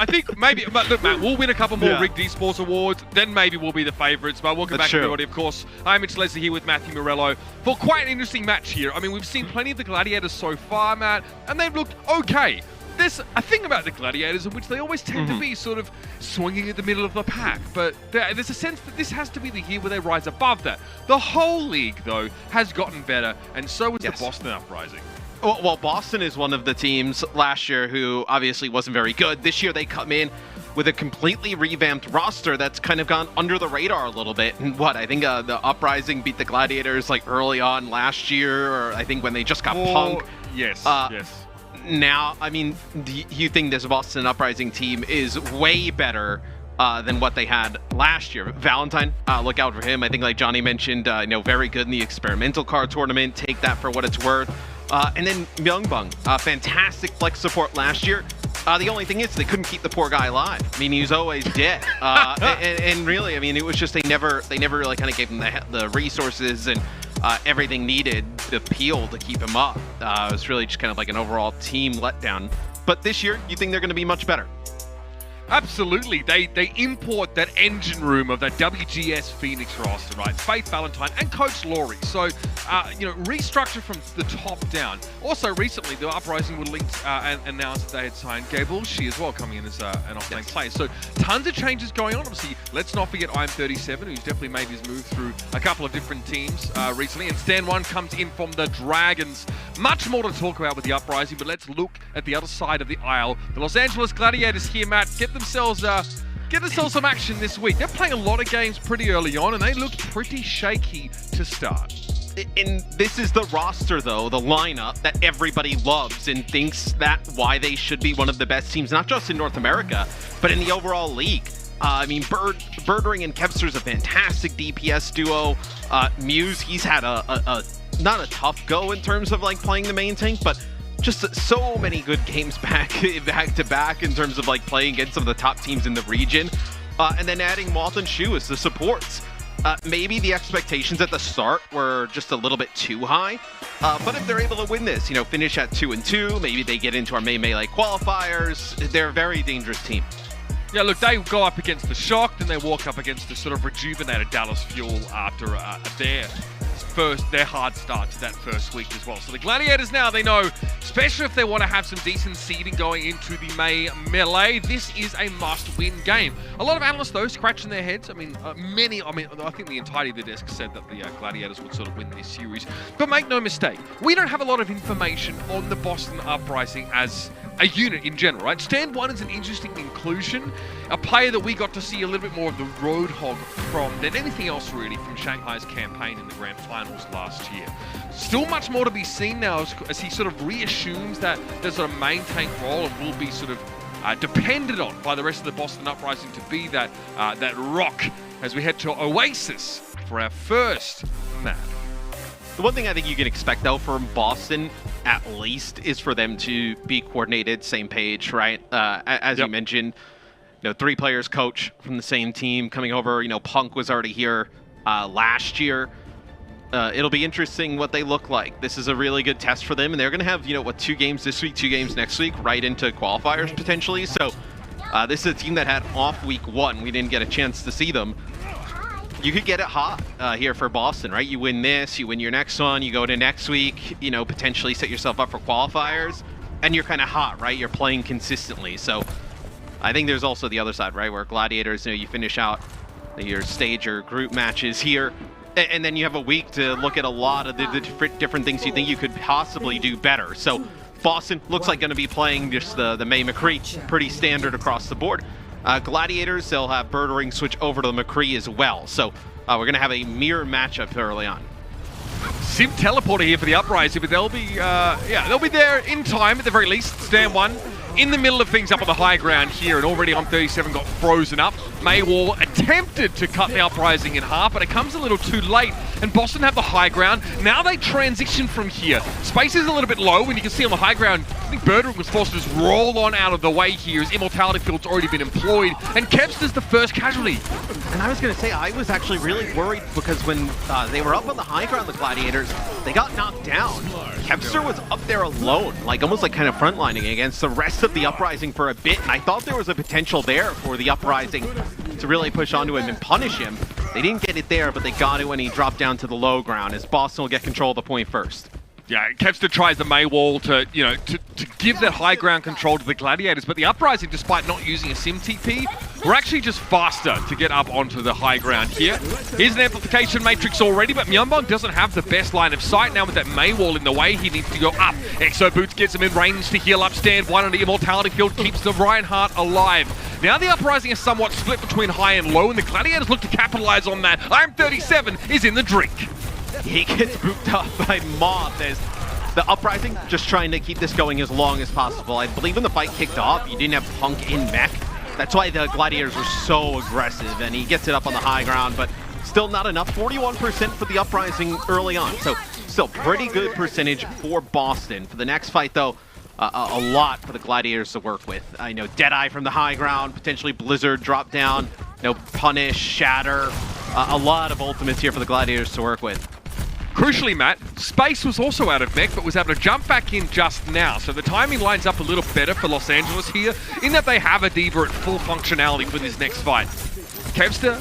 I think maybe, but look, Matt, we'll win a couple more Yeah. Rigged Esports awards, then maybe we'll be the favourites. But welcome That's back, true. everybody. Of course, I'm Mitch Leslie here with Matthew Morello for quite an interesting match here. I mean, we've seen plenty of the Gladiators so far, Matt, and they've looked okay. There's a thing about the Gladiators in which they always tend to be sort of swinging at the middle of the pack, but there's a sense that this has to be the year where they rise above that. The whole league, though, has gotten better, and so has Yes. the Boston Uprising. Well, Boston is one of the teams last year who obviously wasn't very good. This year they come in with a completely revamped roster that's kind of gone under the radar a little bit. And I think the Uprising beat the Gladiators like early on last year, or I think when they just got punked. Yes, yes. Now, I mean, do you think this Boston Uprising team is way better than what they had last year? Valentine, look out for him. I think, like Johnny mentioned, very good in the experimental card tournament. Take that for what it's worth. And then Myungbong, fantastic flex support last year. The only thing is they couldn't keep the poor guy alive. I mean, he was always dead. And really, I mean, it was just they never really kind of gave him the resources and everything needed, the peel to keep him up. It was really just kind of like an overall team letdown. But this year, you think they're going to be much better? Absolutely. They import that engine room of that WGS Phoenix roster, right? Faith Valentine and Coach Laurie. So, restructure from the top down. Also, recently, the Uprising were linked and announced that they had signed Gabriel Shi as well, coming in as an off-lane player. So, tons of changes going on. Obviously, let's not forget IM37, who's definitely made his move through a couple of different teams recently. And Stan One comes in from the Dragons. Much more to talk about with the Uprising, but let's look at the other side of the aisle. The Los Angeles Gladiators here, Matt, get themselves some action this week. They're playing a lot of games pretty early on, and they look pretty shaky to start. And this is the roster, though, the lineup that everybody loves and thinks that why they should be one of the best teams, not just in North America, but in the overall league. I mean, Birdring and Kevster's a fantastic DPS duo. Muse, he's had a not a tough go in terms of like playing the main tank, but just so many good games back to back in terms of like playing against some of the top teams in the region. And then adding Moth and Shu as the supports. Maybe the expectations at the start were just a little bit too high, but if they're able to win this, finish at 2-2, maybe they get into our Melee qualifiers. They're a very dangerous team. Yeah, look, they go up against the Shock, then they walk up against the sort of rejuvenated Dallas Fuel after their hard start to that first week as well. So the Gladiators now, they know, especially if they want to have some decent seeding going into the May Melee, this is a must-win game. A lot of analysts, though, scratching their heads. I think the entirety of the desk said that the Gladiators would sort of win this series. But make no mistake, we don't have a lot of information on the Boston Uprising as a unit in general, right? Stand One is an interesting inclusion, a player that we got to see a little bit more of the Roadhog from than anything else really from Shanghai's campaign in the Grand Finals last year. Still much more to be seen now as he sort of reassumes that sort of main tank role and will be sort of depended on by the rest of the Boston Uprising to be that rock as we head to Oasis for our first map. The one thing I think you can expect, though, from Boston, at least, is for them to be coordinated, same page, right? As you mentioned, 3 players coach from the same team coming over. Punk was already here last year. It'll be interesting what they look like. This is a really good test for them, and they're going to have, 2 games this week, 2 games next week, right into qualifiers, potentially. So this is a team that had off week 1. We didn't get a chance to see them. You could get it hot here for Boston, right? You win this, you win your next one, you go to next week, potentially set yourself up for qualifiers, and you're kind of hot, right? You're playing consistently. So I think there's also the other side, right? Where Gladiators, you finish out your stage or group matches here, and then you have a week to look at a lot of the different things you think you could possibly do better. So Boston looks like going to be playing just the May McCree, pretty standard across the board. Gladiators, they'll have Birdring switch over to the McCree as well. So we're going to have a mirror matchup early on. Sim Teleporter here for the Uprising, but they'll be there in time at the very least. Stand One in the middle of things up on the high ground here, and already on 37 got frozen up. Maywall attempted to cut the Uprising in half, but it comes a little too late, and Boston have the high ground. Now they transition from here. Space is a little bit low, and you can see on the high ground, I think Birdring was forced to just roll on out of the way here as Immortality Field's already been employed, and Kevster's the first casualty. And I was going to say, I was actually really worried because when they were up on the high ground, the Gladiators, they got knocked down. Kevster was up there alone, like almost like kind of frontlining against the rest of the Uprising for a bit, and I thought there was a potential there for the Uprising to really push onto him and punish him. They didn't get it there, but they got it when he dropped down to the low ground, as Boston will get control of the point first. Yeah, Kevster tries the Mei wall to give that high ground control to the Gladiators, but the Uprising, despite not using a Sim TP, were actually just faster to get up onto the high ground here. Here's an amplification matrix already, but Myeonbong doesn't have the best line of sight now with that Mei wall in the way. He needs to go up. Exo Boots gets him in range to heal up. Stand one on the Immortality Field keeps the Reinhardt alive. Now the Uprising is somewhat split between high and low, and the Gladiators look to capitalize on that. IM37 is in the drink. He gets booped off by Moth as the Uprising just trying to keep this going as long as possible. I believe when the fight kicked off, you didn't have Punk in mech. That's why the Gladiators were so aggressive, and he gets it up on the high ground, but still not enough. 41% for the Uprising early on, so still pretty good percentage for Boston. For the next fight, though, a lot for the Gladiators to work with. I know Deadeye from the high ground, potentially Blizzard drop down, Punish, Shatter, a lot of ultimates here for the Gladiators to work with. Crucially, Matt, Space was also out of mech, but was able to jump back in just now. So the timing lines up a little better for Los Angeles here, in that they have a D.Va at full functionality for this next fight. Kevster,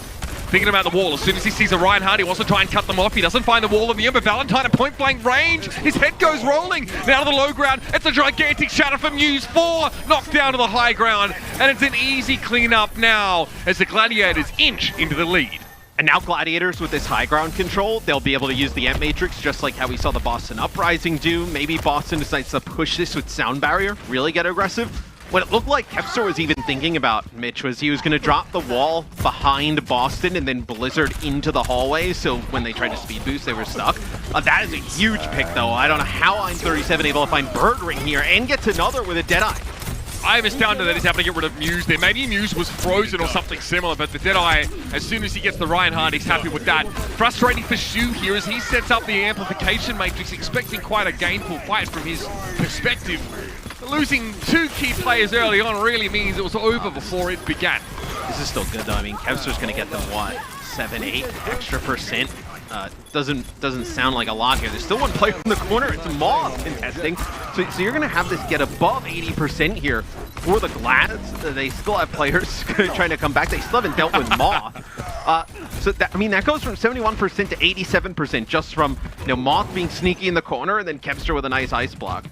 thinking about the wall. As soon as he sees a Reinhardt, he wants to try and cut them off. He doesn't find the wall in the end, but Valentine at point-blank range. His head goes rolling. Now to the low ground. It's a gigantic shatter from Muse. 4 knocked down to the high ground, and it's an easy cleanup now as the Gladiators inch into the lead. And now Gladiators with this high ground control, they'll be able to use the Amp Matrix just like how we saw the Boston Uprising do. Maybe Boston decides to push this with Sound Barrier, really get aggressive. What it looked like Kevster was even thinking about, Mitch, was he was going to drop the wall behind Boston and then Blizzard into the hallway, so when they tried to speed boost, they were stuck. That is a huge pick, though. I don't know how IM37 able to find Birdring here and gets another with a Deadeye. I'm astounded that he's having to get rid of Muse there. Maybe Muse was frozen or something similar, but the Deadeye, as soon as he gets the Reinhardt, he's happy with that. Frustrating for Shu here as he sets up the amplification matrix, expecting quite a gainful fight from his perspective. Losing 2 key players early on really means it was over before it began. This is still good, though. I mean, Kevster's going to get them, what, 7, 8 extra percent? Doesn't sound like a lot here. There's still one player in the corner. It's Moth contesting. So you're going to have this get above 80% here for the Glads. They still have players trying to come back. They still haven't dealt with Moth. So that goes from 71% to 87% just from Moth being sneaky in the corner and then Kevster with a nice ice block.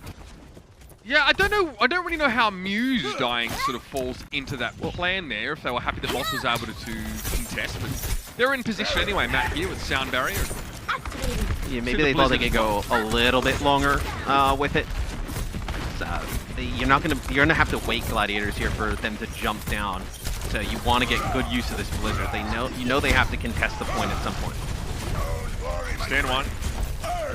Yeah, I don't really know how Muse dying sort of falls into that plan there, if they were happy that Moth was able to contest, but they're in position anyway, Matt, here with Sound Barrier. Yeah, maybe they thought they could go a little bit longer with it. You're gonna have to wait Gladiators here for them to jump down. So you want to get good use of this Blizzard. You know they have to contest the point at some point. Stand one.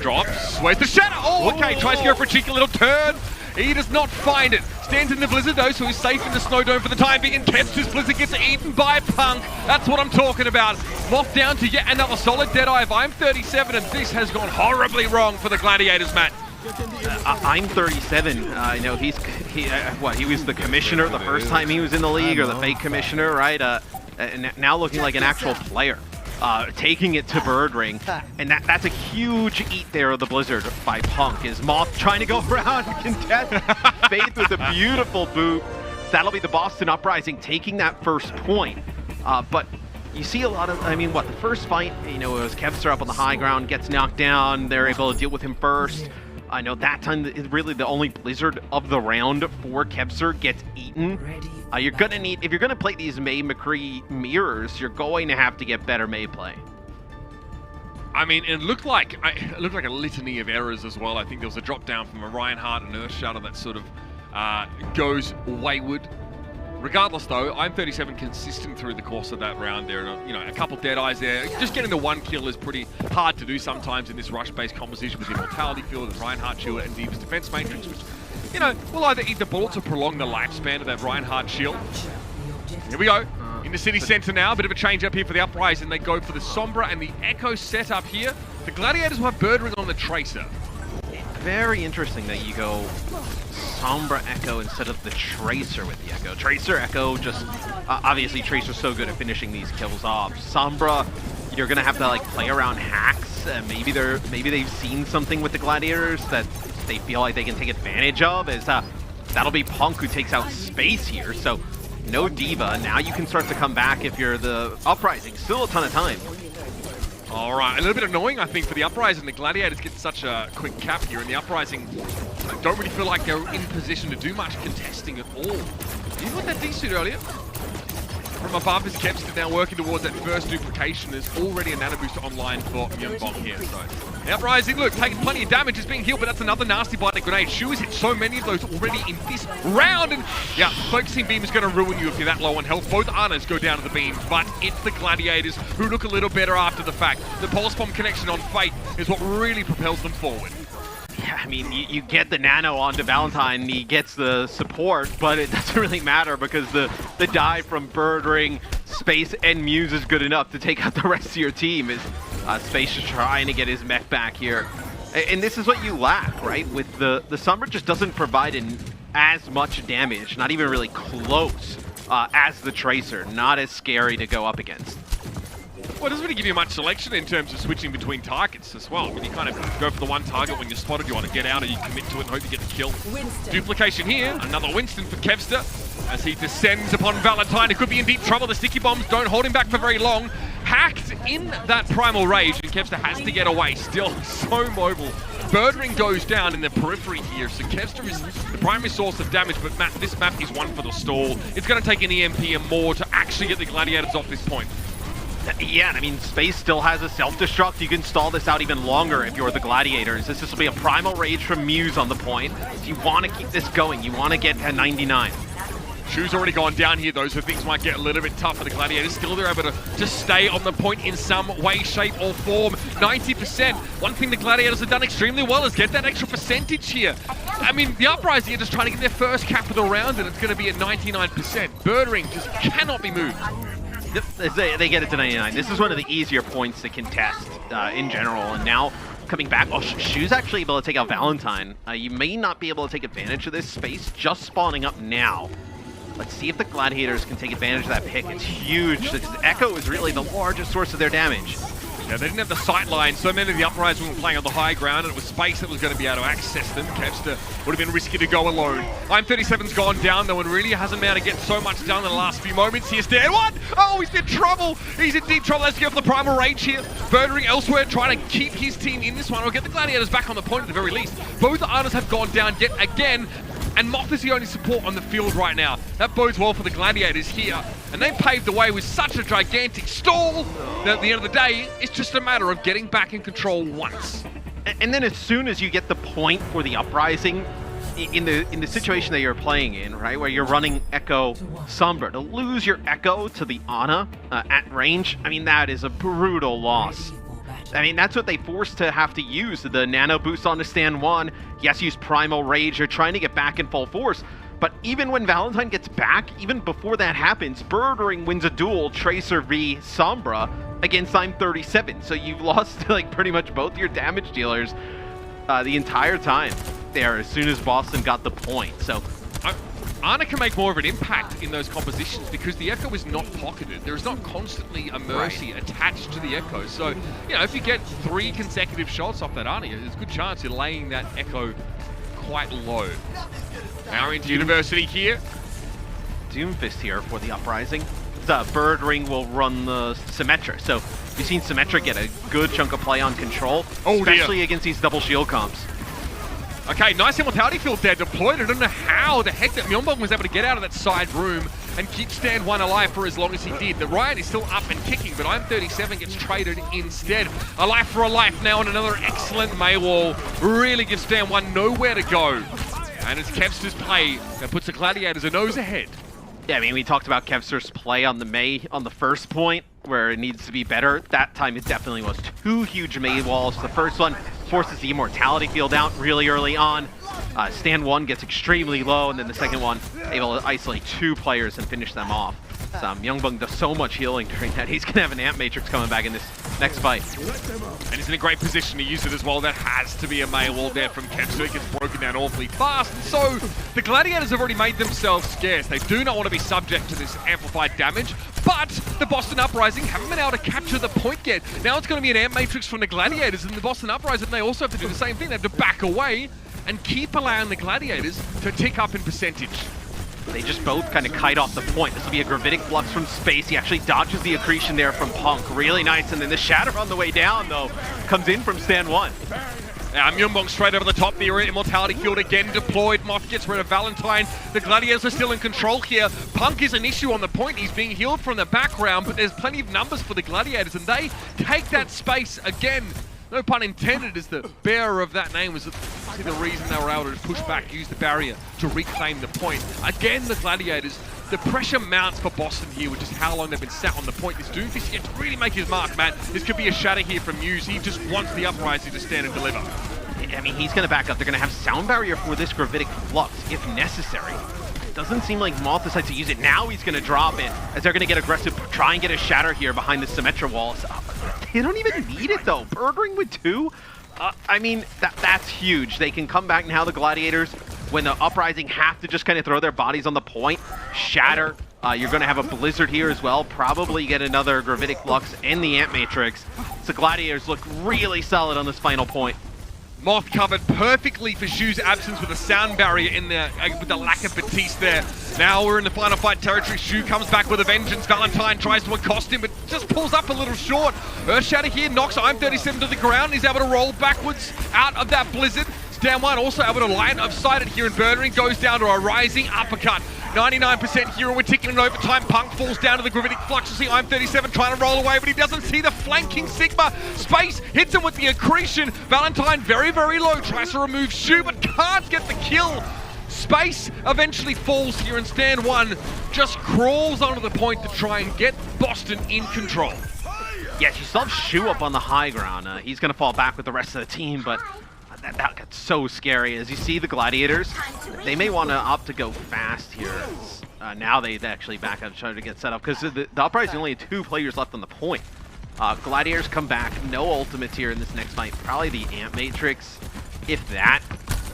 Drops. Sways the shatter. Oh, okay. Tries to go for a cheeky little turn. He does not find it. Stands in the Blizzard though, so he's safe in the Snow Dome for the time being. And Kevster's Blizzard gets eaten by Punk. That's what I'm talking about. Moth down to yet another solid Deadeye of IM37, and this has gone horribly wrong for the Gladiators, Matt. IM37, I know he was the commissioner the first time he was in the league, or the fake commissioner, right? And now looking like an actual player. Taking it to Birdring, and that's a huge eat there of the Blizzard by Punk. Is Moth trying to go around and contest? Faith with a beautiful boot. That'll be the Boston Uprising taking that first point. But you see a lot of, the first fight, it was Kevster up on the high ground, gets knocked down. They're able to deal with him first. I know that time is really the only Blizzard of the round for Kevster gets eaten. You're gonna need, if you're gonna play these Mei McCree mirrors, you're going to have to get better Mei play. I mean, it looked like a litany of errors as well. I think there was a drop down from a Reinhardt and Earth Shadow that sort of goes wayward. Regardless, though, IM37 consistent through the course of that round there. And, a couple Deadeyes there. Just getting the 1 kill is pretty hard to do sometimes in this rush-based composition with Immortality Field and Reinhardt Shield and D.Va's Defense Matrix, which, will either eat the bullets or prolong the lifespan of that Reinhardt Shield. Here we go. In the city center now, a bit of a change up here for the Uprising. They go for the Sombra and the Echo setup here. The Gladiators will have Birdring on the Tracer. Very interesting that you go Sombra Echo instead of the Tracer with the Echo. Tracer, Echo, just obviously Tracer's so good at finishing these kills off. Sombra, you're gonna have to like play around hacks. Maybe they've seen something with the Gladiators that they feel like they can take advantage of. As that'll be Punk who takes out Space here. So no D.Va. Now you can start to come back if you're the Uprising. Still a ton of time. All right, a little bit annoying, I think, for the Uprising. The Gladiators get such a quick cap here, and the Uprising don't really feel like they're in position to do much contesting at all. Even with that D-suit earlier, from above is Kempster now working towards that first duplication. There's already a nano booster online for Myunbong here. So the Uprising, look, taking plenty of damage, is being healed, but that's another nasty bite grenade. Shu has hit so many of those already in this round, and yeah, Focusing Beam is going to ruin you if you're that low on health. Both Anas go down to the beams, but it's the Gladiators who look a little better after the fact. The Pulse Bomb connection on Fate is what really propels them forward. Yeah, I mean, you get the nano onto Valentine, he gets the support, but it doesn't really matter because the dive from Birdring, Space, and Muse is good enough to take out the rest of your team. Is Space is trying to get his mech back here. And this is what you lack, right? With the Sombra just doesn't provide as much damage, not even really close, as the Tracer. Not as scary to go up against. Well, it doesn't really give you much selection in terms of switching between targets as well. When you kind of go for the one target when you're spotted, you want to get out and you commit to it and hope you get the kill. Winston. Duplication here, another Winston for Kevster as he descends upon Valentine. He could be in deep trouble. The sticky bombs don't hold him back for very long. Hacked in that Primal Rage, and Kevster has to get away. Still so mobile. Birdring goes down in the periphery here, so Kevster is the primary source of damage, but this map is one for the stall. It's going to take an EMP and more to actually get the Gladiators off this point. Yeah, and I mean, Space still has a self-destruct. You can stall this out even longer if you're the Gladiators. This will be a Primal Rage from Muse on the point. If you want to keep this going, you want to get to 99. Shu's already gone down here though, so things might get a little bit tough for the Gladiators. Still, they're able to stay on the point in some way, shape, or form. 90%. One thing the Gladiators have done extremely well is get that extra percentage here. I mean, the Uprising are just trying to get their first cap of the round, and it's going to be at 99%. Birdring just cannot be moved. They get it to 99. This is one of the easier points to contest in general, and now coming back, Shu's actually able to take out Valentine. You may not be able to take advantage of this. Space just spawning up now. Let's see if the Gladiators can take advantage of that pick. It's huge. Echo is really the largest source of their damage. Yeah, they didn't have the sight line. So many of the Uprising were playing on the high ground, and it was Space that was going to be able to access them. Kevster would have been risky to go alone. I'm37's gone down, though, and really hasn't been able to get so much done in the last few moments. Here's Dan. What? Oh, he's in trouble. He's in deep trouble. Let's go for the Primal Rage here. Birdring elsewhere, trying to keep his team in this one, or get the Gladiators back on the point at the very least. Both Arnas have gone down yet again. And Moth is the only support on the field right now. That bodes well for the Gladiators here. And they paved the way with such a gigantic stall that at the end of the day, it's just a matter of getting back in control once. And then as soon as you get the point for the Uprising, in the situation that you're playing in, right, where you're running Echo Sombra, to lose your Echo to the Ana at range, I mean, that is a brutal loss. I mean, that's what they forced to have to use, the nano boost on the stand one. Yes, use Primal Rage. You're trying to get back in full force. But even when Valentine gets back, even before that happens, Birdring wins a duel, Tracer v Sombra, against I'm37. So you've lost like pretty much both your damage dealers the entire time there as soon as Boston got the point. So Ana can make more of an impact in those compositions because the Echo is not pocketed. There is not constantly a Mercy attached to the Echo. So, you know, if you get 3 consecutive shots off that Ana, there's a good chance you're laying that Echo quite low. Now into University here. Doomfist here for the Uprising. The Birdring will run the Symmetra. So you've seen Symmetra get a good chunk of play on control, especially against these double shield comps. Okay, nice immortality field there deployed. I don't know how the heck that Myunbong was able to get out of that side room and keep stand one alive for as long as he did. The Riot is still up and kicking, but I'm37 gets traded instead. A life for a life now, and another excellent Mei wall really gives stand one nowhere to go. And it's Kevster's play that puts the Gladiators a nose ahead. Yeah, I mean, we talked about Kevster's play on the Mei on the first point, where it needs to be better. That time it definitely was 2 huge Mei walls. The first one forces the immortality field out really early on. Stand one gets extremely low, and then the second one able to isolate 2 players and finish them off. Myungbong does so much healing during that. He's going to have an Amp Matrix coming back in this next fight. And he's in a great position to use it as well. That has to be a melee wall there from Kensu. It gets broken down awfully fast. And so the Gladiators have already made themselves scarce. They do not want to be subject to this amplified damage. But the Boston Uprising haven't been able to capture the point yet. Now it's going to be an Amp Matrix from the Gladiators, and the Boston Uprising, they also have to do the same thing. They have to back away and keep allowing the Gladiators to tick up in percentage. They just both kind of kite off the point. This will be a Gravitic Flux from Space. He actually dodges the accretion there from Punk. Really nice. And then the Shatter on the way down, though, comes in from Stand 1. Myungbong straight over the top. The Immortality Field again deployed. Moth gets rid of Valentine. The Gladiators are still in control here. Punk is an issue on the point. He's being healed from the background, but there's plenty of numbers for the Gladiators, and they take that space again. No pun intended, as the bearer of that name was the reason they were able to push back, use the barrier to reclaim the point. Again, the Gladiators, the pressure mounts for Boston here with just how long they've been sat on the point. This Doomfist yet to really make his mark, Matt. This could be a shatter here from Muse. He just wants the Uprising to stand and deliver. I mean, he's going to back up. They're going to have Sound Barrier for this Gravitic Flux, if necessary. Doesn't seem like Moth decides to use it. Now he's going to drop it, as they're going to get aggressive, try and get a Shatter here behind the Symmetra walls. They don't even need it, though. Birdring with 2? I mean, that's huge. They can come back now, the Gladiators, when the Uprising have to just kind of throw their bodies on the point. Shatter. You're going to have a Blizzard here as well. Probably get another Gravitic Flux and the Amp Matrix. So Gladiators look really solid on this final point. Moth covered perfectly for Shu's absence with a sound barrier in there, with the lack of Batiste there. Now we're in the final fight territory. Shu comes back with a vengeance. Valentine tries to accost him, but just pulls up a little short. Earthshatter here knocks I'm37 to the ground. He's able to roll backwards out of that Blizzard. Stand 1 also able to line of sight it here in Birdring. Goes down to a rising uppercut. 99% here, and we're ticking in overtime. Punk falls down to the Gravitic Flux. You see I'm37 trying to roll away, but he doesn't see the flanking Sigma. Space hits him with the accretion. Valentine very, very low. Tries to remove Shu, but can't get the kill. Space eventually falls here, and Stand 1 just crawls onto the point to try and get Boston in control. Yes, you still have Shu up on the high ground. He's going to fall back with the rest of the team, but that got so scary. As you see the Gladiators, they may want to opt to go fast here. Now they actually back up, trying to get set up, because the Uprising only had 2 players left on the point. Gladiators come back, no ultimates here in this next fight. Probably the Amp Matrix, if that.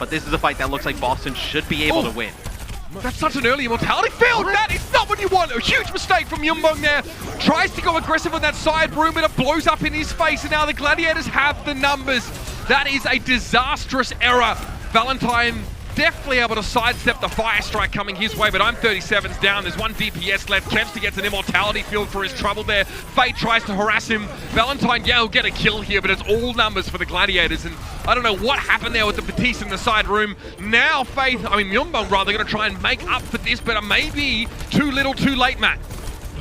But this is a fight that looks like Boston should be able to win. That's such an early Immortality Field! That is not what you want! A huge mistake from Myungbong there. Tries to go aggressive on that side room, but it blows up in his face, and now the Gladiators have the numbers. That is a disastrous error. Valentine definitely able to sidestep the fire strike coming his way, but I'm37's down. There's 1 DPS left. Kempster gets an Immortality Field for his trouble there. Fate tries to harass him. Valentine, yeah, he'll get a kill here, but it's all numbers for the Gladiators, and I don't know what happened there with the Batiste in the side room. Now Myungbong rather going to try and make up for this, but it may be too little too late, Matt.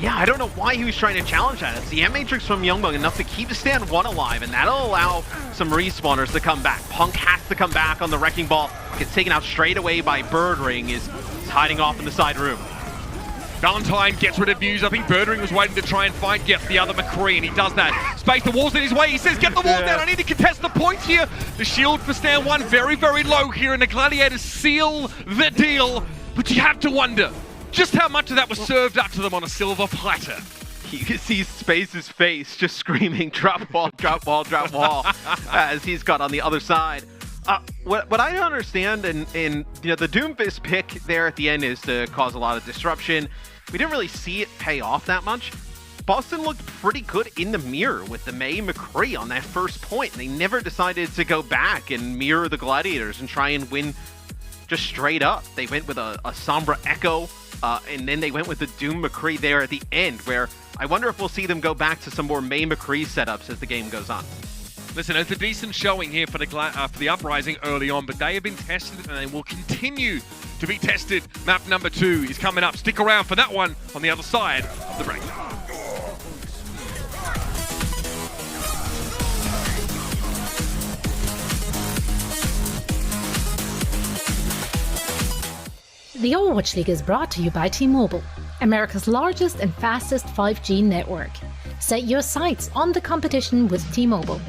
Yeah, I don't know why he was trying to challenge that. It's the Amp Matrix from Myungbong enough to keep the Stand 1 alive, and that'll allow some respawners to come back. Punk has to come back on the Wrecking Ball. Gets taken out straight away by Birdring, is hiding off in the side room. Valentine gets rid of Muse. I think Birdring was waiting to try and find the other McCree, and he does that. Space, the wall's in his way. He says, get the wall down. I need to contest the point here. The shield for Stand 1 very, very low here, and the Gladiators seal the deal. But you have to wonder just how much of that was served up to them on a silver platter. You can see Space's face just screaming, drop wall, drop wall, drop wall, as he's got on the other side. What I don't understand, and you know, the Doomfist pick there at the end is to cause a lot of disruption. We didn't really see it pay off that much. Boston looked pretty good in the mirror with the Mei McCree on that first point. They never decided to go back and mirror the Gladiators and try and win just straight up. They went with a Sombra Echo, and then they went with the Doom McCree there at the end, where I wonder if we'll see them go back to some more Mei McCree setups as the game goes on. Listen, it's a decent showing here for the Uprising early on, but they have been tested and they will continue to be tested. Map number 2 is coming up. Stick around for that one on the other side of the break. The Overwatch League is brought to you by T-Mobile, America's largest and fastest 5G network. Set your sights on the competition with T-Mobile.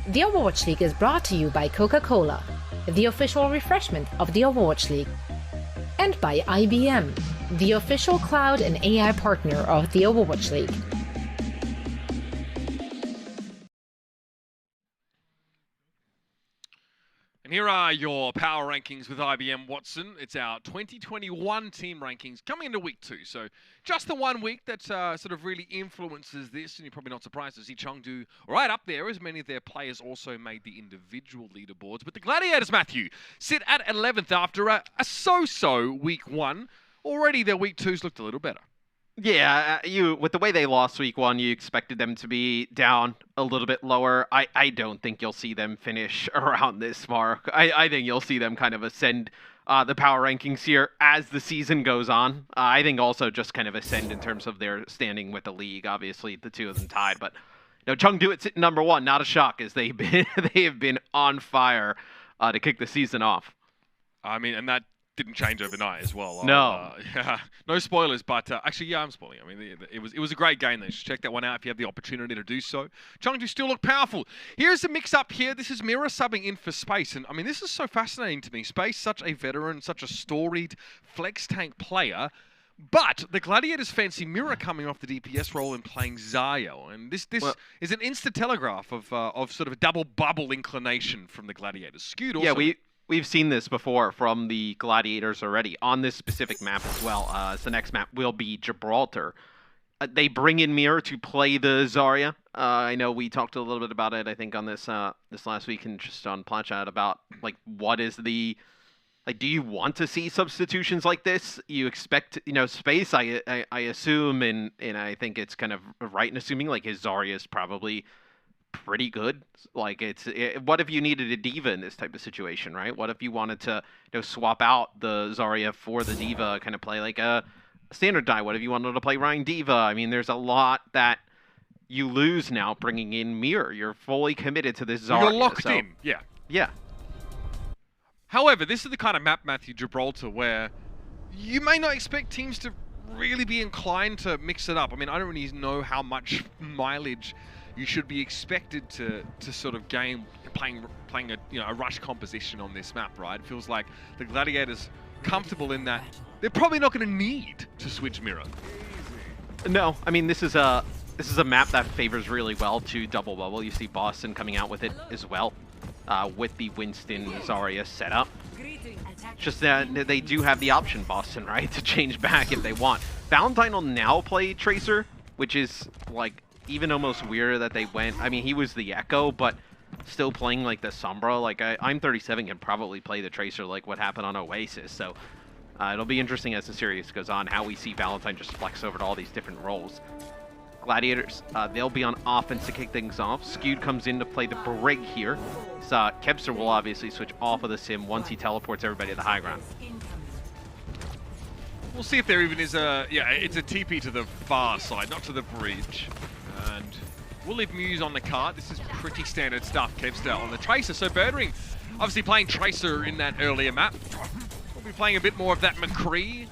The Overwatch League is brought to you by Coca-Cola, the official refreshment of the Overwatch League, and by IBM, the official cloud and AI partner of the Overwatch League. And here are your power rankings with IBM Watson. It's our 2021 team rankings coming into week 2. So just the 1 week that sort of really influences this, and you're probably not surprised to see Chengdu right up there, as many of their players also made the individual leaderboards. But the Gladiators, Matthew, sit at 11th after a so-so week 1. Already their week 2's looked a little better. Yeah, with the way they lost week 1, you expected them to be down a little bit lower. I don't think you'll see them finish around this mark. I think you'll see them kind of ascend the power rankings here as the season goes on. I think also just kind of ascend in terms of their standing with the league. Obviously, the two of them tied, but Chengdu at number 1, not a shock, as they have been on fire to kick the season off. I mean, and that didn't change overnight as well. No. No spoilers, but actually, yeah, I'm spoiling. I mean, it was a great game. There, check that one out if you have the opportunity to do so. Chengdu still look powerful. Here's a mix-up here. This is Mira subbing in for Space, and I mean, this is so fascinating to me. Space, such a veteran, such a storied flex tank player. But the Gladiators fancy Mira coming off the DPS role and playing Zaya, and this is an instant telegraph of sort of a double bubble inclination from the Gladiators. Skewed also. Yeah, We've seen this before from the Gladiators already on this specific map as well. So the next map will be Gibraltar. They bring in Mira to play the Zarya. I know we talked a little bit about it, I think, on this last week and just on Planchat about, like, what is the... Like, do you want to see substitutions like this? You expect, Space, I assume, and I think it's kind of right in assuming, like, his Zarya is probably pretty good. Like, what if you needed a D.Va in this type of situation, right? What if you wanted to swap out the Zarya for the D.Va, kind of play like a standard die? What if you wanted to play Rein D.Va? I mean, there's a lot that you lose now bringing in Mira. You're fully committed to this Zarya. You're locked in, yeah. Yeah. However, this is the kind of map, Matthew, Gibraltar, where you may not expect teams to really be inclined to mix it up. I mean, I don't really know how much mileage you should be expected to sort of gain playing a rush composition on this map, right? It feels like the Gladiators comfortable in that they're probably not going to need to switch Mira. No, I mean, this is a map that favors really well to double bubble. You see Boston coming out with it as well, with the Winston Zarya setup. Just that they do have the option, Boston, right, to change back if they want. Valentine will now play Tracer, which is like even almost weirder that they went. I mean, he was the Echo, but still playing like the Sombra. Like, I'm 37 can probably play the Tracer like what happened on Oasis. So it'll be interesting as the series goes on how we see Valentine just flex over to all these different roles. Gladiators, they'll be on offense to kick things off. Skewed comes in to play the Brig here. So Kevster will obviously switch off of the Sim once he teleports everybody to the high ground. We'll see if there even is it's a TP to the far side, not to the bridge. And we'll leave Muse on the cart. This is pretty standard stuff, Kevster on the Tracer. So Birdring, obviously playing Tracer in that earlier map. We'll be playing a bit more of that McCree.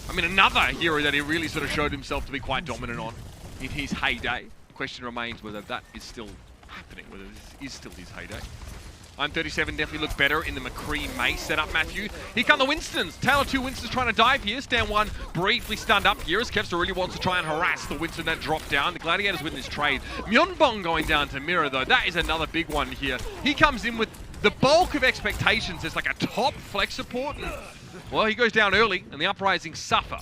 I mean, another hero that he really sort of showed himself to be quite dominant on in his heyday. The question remains whether that is still happening, whether this is still his heyday. I'm 37 definitely look better in the McCree Mace setup, Matthew. Here come the Winstons. Tail of 2 Winstons trying to dive here. Stand 1 briefly stunned up here as Kevster really wants to try and harass the Winston that dropped down. The Gladiators win this trade. Myeonbong going down to Mira, though. That is another big one here. He comes in with the bulk of expectations as like a top flex support. And, well, he goes down early and the Uprising suffer.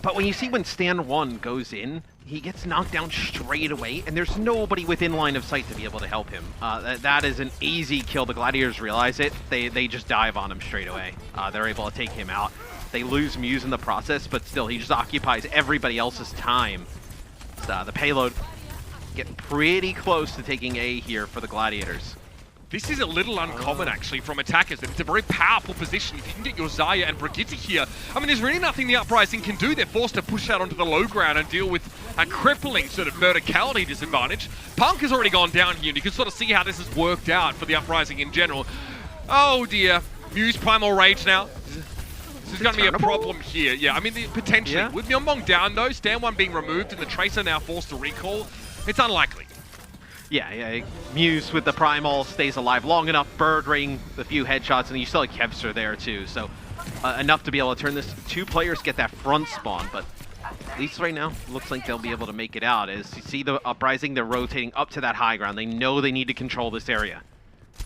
But when you see when Stand 1 goes in, he gets knocked down straight away, and there's nobody within line of sight to be able to help him. That is an easy kill. The Gladiators realize it. They just dive on him straight away. They're able to take him out. They lose Muse in the process, but still, he just occupies everybody else's time. So the payload getting pretty close to taking A here for the Gladiators. This is a little uncommon, actually, from attackers. It's a very powerful position if you can get your Zarya and Brigitte here. I mean, there's really nothing the Uprising can do. They're forced to push out onto the low ground and deal with a crippling sort of verticality disadvantage. Punk has already gone down here, and you can sort of see how this has worked out for the Uprising in general. Oh, dear. Muse Primal Rage now. This is going to be a problem here. Yeah, I mean, potentially. Yeah. With Myeonbong down, though, Stand 1 being removed and the Tracer now forced to recall, it's unlikely. Yeah. Muse with the Primal stays alive long enough. Bird Ring, a few headshots, and you still have Kevster there too. So enough to be able to turn this. 2 players get that front spawn, but at least right now, looks like they'll be able to make it out. As you see the Uprising, they're rotating up to that high ground. They know they need to control this area.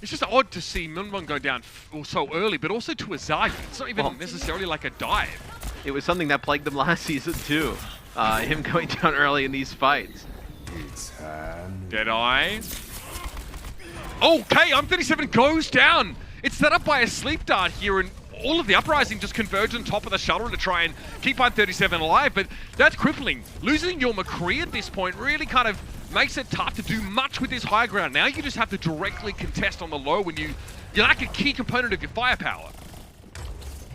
It's just odd to see Moonbong go down so early, but also to a Zarya. It's not even necessarily like a dive. It was something that plagued them last season too. Him going down early in these fights. Deadeye. Okay, I'm37 goes down. It's set up by a sleep dart here, and all of the Uprising just converge on top of the shuttle to try and keep I'm37 alive, but that's crippling. Losing your McCree at this point really kind of makes it tough to do much with this high ground. Now you just have to directly contest on the low when you lack a key component of your firepower.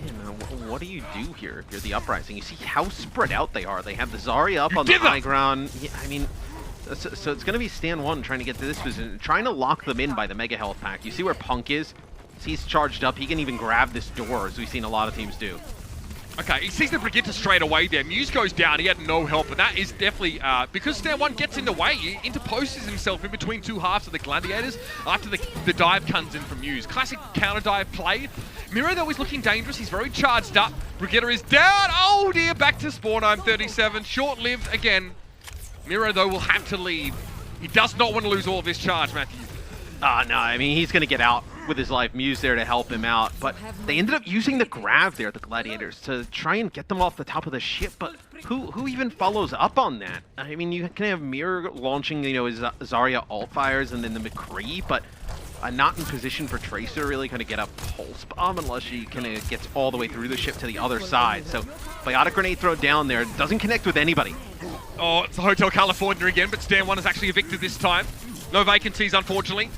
Yeah, man, what do you do here if you're the Uprising? You see how spread out they are. They have the Zarya up on the high ground. Yeah, I mean, so it's going to be Stan1 trying to get to this position, trying to lock them in by the Mega Health Pack. You see where Punk is? He's charged up. He can even grab this door, as we've seen a lot of teams do. Okay, he sees the Brigitte straight away there. Muse goes down. He had no help, and that is definitely because Stan1 gets in the way. He interposes himself in between 2 halves of the Gladiators after the dive comes in from Muse. Classic counter dive play. Miro, though, is looking dangerous. He's very charged up. Brigitte is down. Oh, dear. Back to spawn. I'm37. Short-lived again. Miro, though, will have to leave. He does not want to lose all of his charge, Matthew. No, I mean, he's going to get out with his life. Muse there to help him out, but they ended up using the grab there, the Gladiators, to try and get them off the top of the ship, but who even follows up on that? I mean, you can have Mirror launching, his Zarya alt fires and then the McCree, but not in position for Tracer to really kind of get a pulse bomb unless she kind of gets all the way through the ship to the other side. So, Biotic Grenade throw down there, doesn't connect with anybody. Oh, it's the Hotel California again, but Stan1 is actually evicted this time. No vacancies, unfortunately.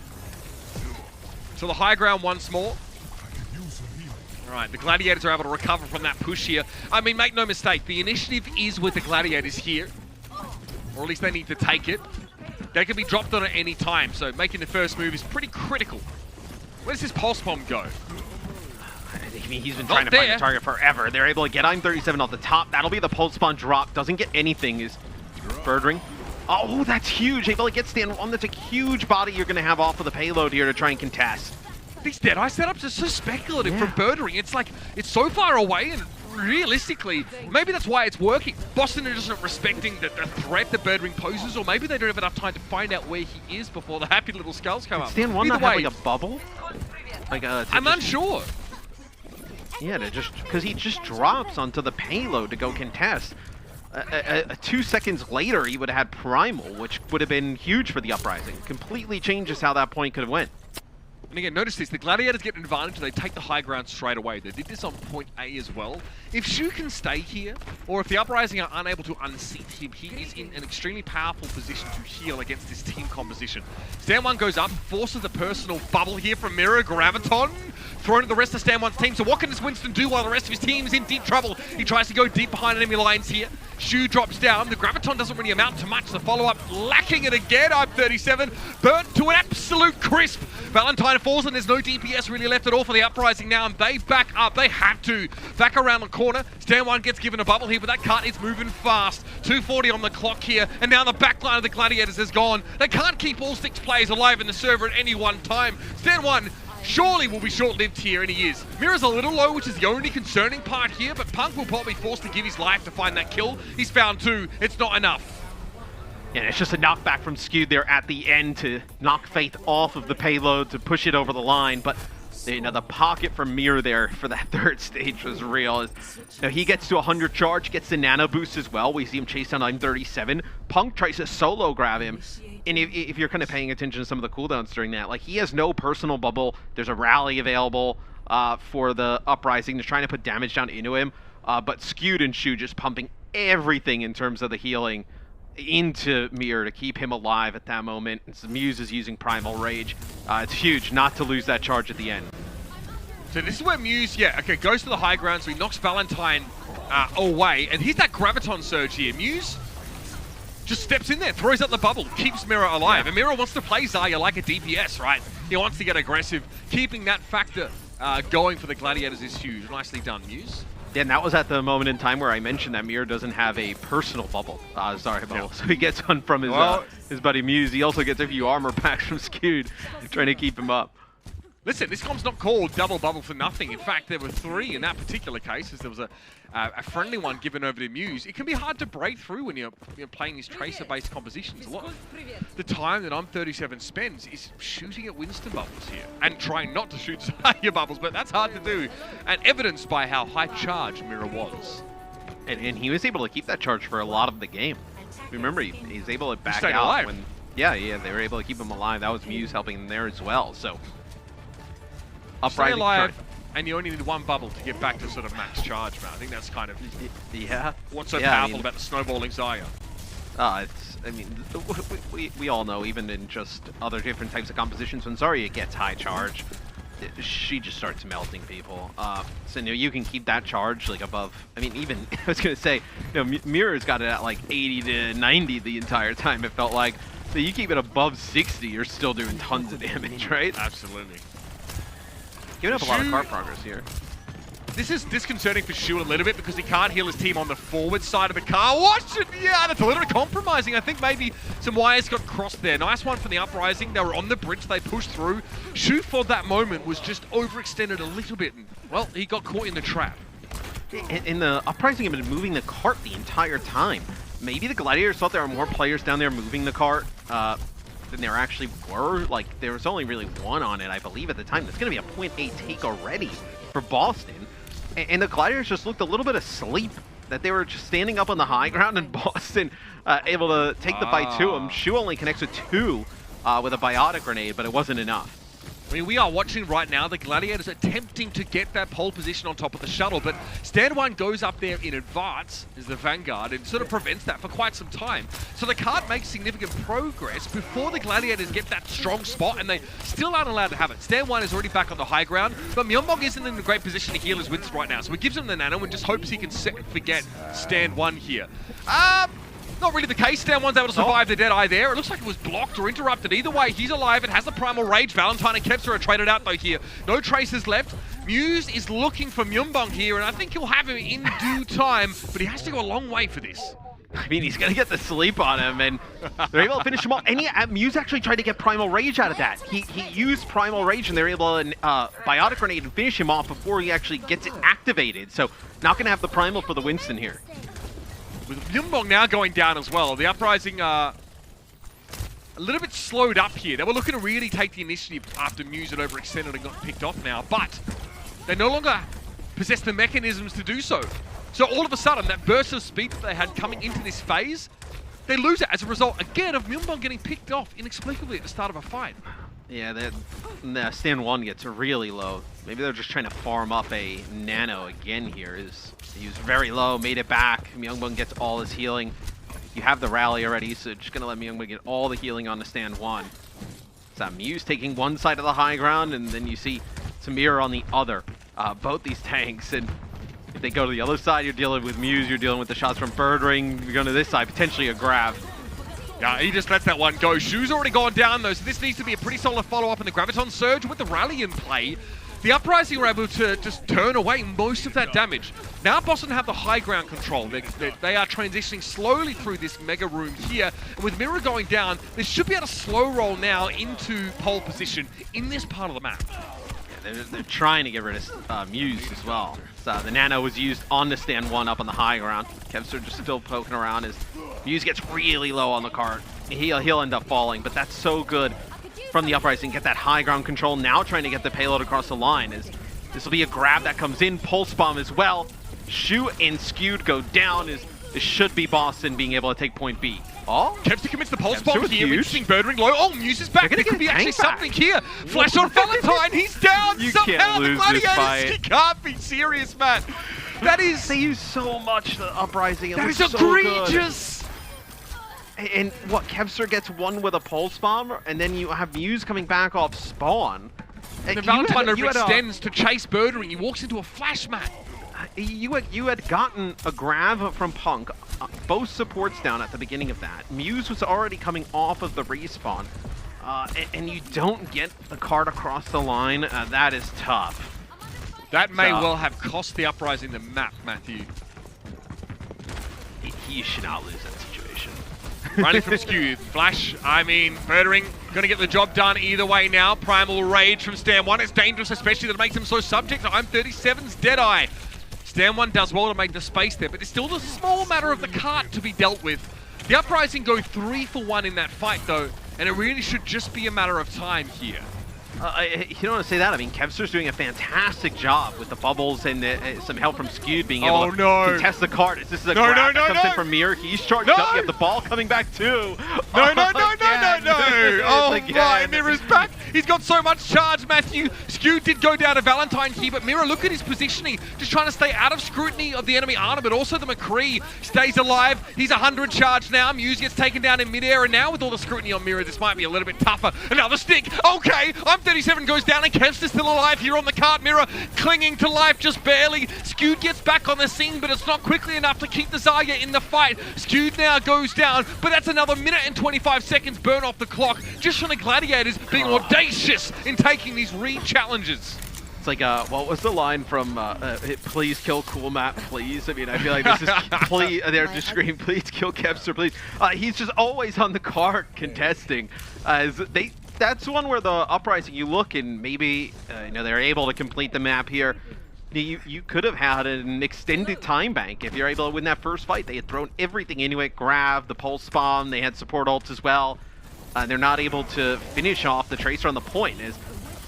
So the high ground once more. All right, the Gladiators are able to recover from that push here. I mean, make no mistake, the initiative is with the Gladiators here. Or at least they need to take it. They can be dropped on at any time, so making the first move is pretty critical. Where does this Pulse Bomb go? I mean, he's been trying to find the target forever. They're able to get I'm37 off the top. That'll be the Pulse Bomb drop. Doesn't get anything. Is Bird Ring. Oh, that's huge. Able to get Stan1. That's a huge body you're going to have off of the payload here to try and contest. These Deadeye setups are so speculative from Bird Ring. It's like, it's so far away, and realistically, maybe that's why it's working. Boston isn't respecting the threat that Bird Ring poses, or maybe they don't have enough time to find out where he is before the happy little skulls come up. Stan1 not have like a bubble? I'm unsure. Yeah, because he just drops onto the payload to go contest. 2 seconds later, he would have had Primal, which would have been huge for the Uprising. Completely changes how that point could have went. And again, notice this, the Gladiators get an advantage, they take the high ground straight away. They did this on point A as well. If Shu can stay here, or if the Uprising are unable to unseat him, he is in an extremely powerful position to heal against this team composition. Stan1 goes up, forces a personal bubble here from Mirror, Graviton, thrown at the rest of Stan1's team. So what can this Winston do while the rest of his team is in deep trouble? He tries to go deep behind enemy lines here. Shu drops down. The Graviton doesn't really amount to much. The follow-up lacking it again. I'm37 burnt to an absolute crisp. Valentine falls and there's no DPS really left at all for the Uprising now, and they back up. They have to. Back around the corner. Stan1 gets given a bubble here, but that cart is moving fast. 2:40 on the clock here, and now the backline of the Gladiators is gone. They can't keep all 6 players alive in the server at any one time. Stan1 surely will be short-lived here, and he is. Mirror's a little low, which is the only concerning part here, but Punk will probably be forced to give his life to find that kill. He's found 2. It's not enough. And it's just a knockback from Skewed there at the end to knock Faith off of the payload to push it over the line, but the pocket from Mirror there for that 3rd stage was real. Now he gets to 100 charge, gets the nano boost as well. We see him chase down I'm37. Punk tries to solo grab him. And if you're kind of paying attention to some of the cooldowns during that, like he has no personal bubble. There's a rally available for the Uprising. They're trying to put damage down into him. But Skewed and Shu just pumping everything in terms of the healing into Mirror to keep him alive at that moment. Muse is using Primal Rage. It's huge not to lose that charge at the end. So this is where Muse, goes to the high ground, so he knocks Valentine away. And here's that Graviton surge here. Muse just steps in there, throws out the bubble, keeps Mirror alive. And Mirror wants to play Zarya like a DPS, right? He wants to get aggressive. Keeping that factor going for the Gladiators is huge. Nicely done, Muse. And that was at the moment in time where I mentioned that Mir doesn't have a personal bubble. Sorry, bubble. Yeah. So he gets one from his buddy Muse. He also gets a few armor packs from Skewed, trying to keep him up. Listen, this comp's not called double bubble for nothing. In fact, there were 3 in that particular case, as there was a friendly one given over to Muse. It can be hard to break through when you're playing these tracer-based compositions. A lot of the time that I'm37 spends is shooting at Winston bubbles here and trying not to shoot Zarya bubbles, but that's hard to do, and evidenced by how high charge Mira was. And he was able to keep that charge for a lot of the game. Remember, he's able to back out alive. When yeah, they were able to keep him alive. That was Muse helping him there as well. So Stay alive, and you only need 1 bubble to get back to sort of max charge, man. I think that's kind of what's so powerful about the snowballing Zarya. I mean, we all know, even in just other different types of compositions, when Zarya gets high charge, she just starts melting people. So you can keep that charge like above. I mean, even I was gonna say, Mirror's got it at like 80 to 90 the entire time. It felt like. So you keep it above 60, you're still doing tons of damage, right? Absolutely. Giving up a lot of card progress here. This is disconcerting for Shu a little bit because he can't heal his team on the forward side of the car. Watch it! Yeah, that's a little bit compromising. I think maybe some wires got crossed there. Nice one from the Uprising. They were on the bridge. They pushed through. Shu, for that moment, was just overextended a little bit. And, well, he got caught in the trap. In the Uprising, have been moving the cart the entire time. Maybe the Gladiators thought there were more players down there moving the cart than there actually were. Like, there was only really 1 on it, I believe, at the time. That's going to be a 0.8 take already for Boston. And the Gladiators just looked a little bit asleep, that they were just standing up on the high ground, and Boston able to take the fight to him. Shu only connects with 2 with a biotic grenade, but it wasn't enough. I mean, we are watching right now the Gladiators attempting to get that pole position on top of the shuttle, but Stand1 goes up there in advance as the Vanguard and sort of prevents that for quite some time. So they can't make significant progress before the Gladiators get that strong spot, and they still aren't allowed to have it. Stand1 is already back on the high ground, but Myeonbong isn't in a great position to heal his Winston right now, so he gives him the nano and just hopes he can set and forget Stand1 here. Not really the case. Stand1's able to survive the Deadeye there. It looks like it was blocked or interrupted. Either way, he's alive and has the Primal Rage. Valentine and Kevster are traded out though here. No traces left. Muse is looking for Myeonbong here, and I think he'll have him in due time, but he has to go a long way for this. I mean, he's going to get the sleep on him, and they're able to finish him off. And Muse actually tried to get Primal Rage out of that. He used Primal Rage, and they're able to Biotic Grenade and finish him off before he actually gets it activated. So, not going to have the Primal for the Winston here. With Myeonbong now going down as well, the Uprising a little bit slowed up here. They were looking to really take the initiative after Muse had overextended and got picked off now, but they no longer possess the mechanisms to do so. So all of a sudden, that burst of speed that they had coming into this phase, they lose it as a result, again, of Myeonbong getting picked off inexplicably at the start of a fight. Yeah, the Stand1 gets really low. Maybe they're just trying to farm up a nano again here. He was very low, made it back. Myeonbong gets all his healing. You have the rally already, so just going to let Myeonbong get all the healing on the Stand1. So Muse taking one side of the high ground, and then you see Samir on the other. Both these tanks, and if they go to the other side, you're dealing with Muse, you're dealing with the shots from Birdring. You're going to this side, potentially a grab. Yeah, he just lets that one go. Shu's already gone down though, so this needs to be a pretty solid follow-up in the Graviton Surge with the rally in play. The Uprising were able to just turn away most of that damage. Now Boston have the high ground control. They are transitioning slowly through this mega room here. And with Mirror going down, they should be able to slow roll now into pole position in this part of the map. Yeah, they're trying to get rid of Muse as well. So the nano was used on the Stand1 up on the high ground. Kevster just still poking around as Muse gets really low on the cart. He'll end up falling, but that's so good from the Uprising. Get that high ground control, now trying to get the payload across the line. This will be a grab that comes in, Pulse Bomb as well. Shu and Skewed go down. It should be Boston being able to take point B. Oh, Kevster commits the Pulse Bomb here, reaching Birdring low. Oh, Muse is back. There could be actually something here. Flash on Valentine, he's down. You somehow can't lose this fight. You can't be serious, man. That is... They use so much the Uprising. That is egregious. And what, Kevster gets one with a Pulse Bomb, and then you have Muse coming back off spawn. And the Valentine overextends to chase Birdring. He walks into a flash mat. You had gotten a grab from Punk, both supports down at the beginning of that. Muse was already coming off of the respawn, and you don't get the card across the line. That is tough. That may well have cost the Uprising the map, Matthew. He should not lose that situation. Riley from Skew. Flash, I mean, Birdering going to get the job done either way now. Primal Rage from Stan1. It's dangerous, especially that it makes him so subject to I'm37's Deadeye. Stan1 does well to make the space there, but it's still the small matter of the cart to be dealt with. The Uprising go 3 for 1 in that fight, though, and it really should just be a matter of time here. You don't want to say that. I mean, Kevster's doing a fantastic job with the bubbles and some help from Skewed being able to contest the cart. This is a grab that comes in from Mir. He's charged up. You have the ball coming back too. No. Oh my, Mirror's back. He's got so much charge, Matthew. Skewed did go down to Valentine here, but Mirror, look at his positioning. Just trying to stay out of scrutiny of the enemy Ana, but also the McCree stays alive. He's 100 charge now. Muse gets taken down in midair, and now with all the scrutiny on Mirror, this might be a little bit tougher. Another stick. Okay, I'm37 goes down, and Kevster's still alive here on the cart. Mirror clinging to life just barely. Skewed gets back on the scene, but it's not quickly enough to keep the Zarya in the fight. Skewed now goes down, but that's another minute and 25 seconds burn off the clock just from the Gladiators being audacious in taking these re-challenges. It's like, what was the line from, please kill Cool Map, please? I mean, I feel like this is, please, they're just screaming, please kill Kevster, please. He's just always on the cart contesting. That's one where the Uprising, you look and maybe, they're able to complete the map here. You could have had an extended time bank if you're able to win that first fight. They had thrown everything into it, Grav, the Pulse Bomb, they had support ults as well. They're not able to finish off the Tracer on the point. This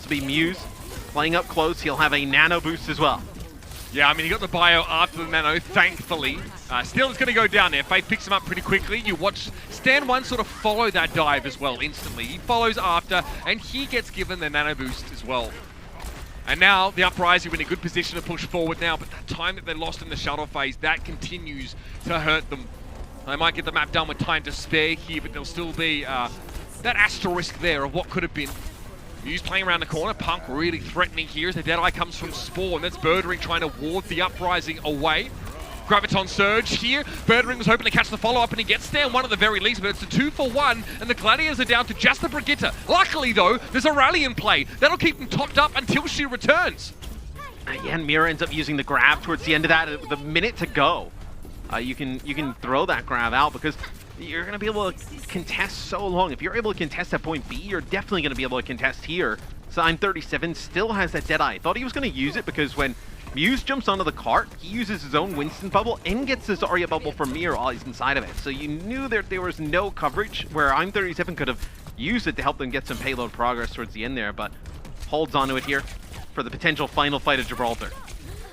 will be Muse playing up close. He'll have a nano boost as well. Yeah, I mean, he got the bio after the nano, thankfully. Still, it's going to go down there. Faith picks him up pretty quickly. You watch Stan1 sort of follow that dive as well instantly. He follows after, and he gets given the nano boost as well. And now, the Uprising are in a good position to push forward now, but that time that they lost in the shuttle phase, that continues to hurt them. They might get the map done with time to spare here, but there'll still be that asterisk there of what could have been. Muse playing around the corner. Punk really threatening here as the Deadeye comes from Spawn. That's Birdering trying to ward the Uprising away. Graviton Surge here. Birdering was hoping to catch the follow-up, and he gets Stan1 at the very least, but it's a 2 for 1, and the Gladiators are down to just the Brigitte. Luckily, though, there's a rally in play. That'll keep them topped up until she returns. Yeah, and Mira ends up using the grab towards the end of that with a minute to go. You can throw that grab out because you're going to be able to contest so long. If you're able to contest at point B, you're definitely going to be able to contest here. So I'm37 still has that Deadeye. Thought he was going to use it because when Muse jumps onto the cart, he uses his own Winston bubble and gets his Zarya bubble from Mir while he's inside of it. So you knew that there was no coverage where I'm37 could have used it to help them get some payload progress towards the end there, but holds onto it here for the potential final fight of Gibraltar.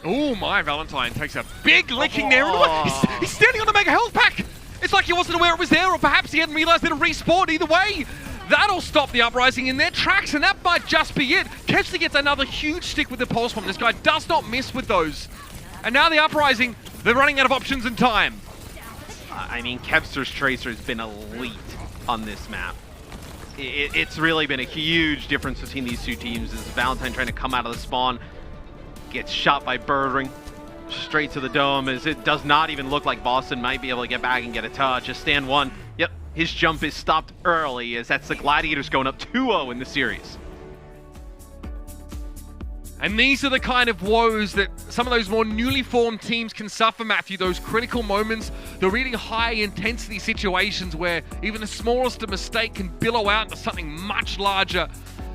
Oh my, Valentine takes a big licking there. He's standing on the Mega Health Pack! It's like he wasn't aware it was there, or perhaps he hadn't realized that it respawned. Either way, that'll stop the Uprising in their tracks, and that might just be it. Kevster gets another huge stick with the Pulse Bomb. This guy does not miss with those. And now the Uprising, they're running out of options and time. I mean, Kevster's Tracer has been elite on this map. It's really been a huge difference between these two teams as Valentine trying to come out of the spawn, gets shot by Birdering straight to the dome, as it does not even look like Boston might be able to get back and get a touch. Just Stan1, yep, his jump is stopped early as that's the Gladiators going up 2-0 in the series. And these are the kind of woes that some of those more newly formed teams can suffer, Matthew. Those critical moments, the really high intensity situations where even the smallest of mistake can billow out into something much larger.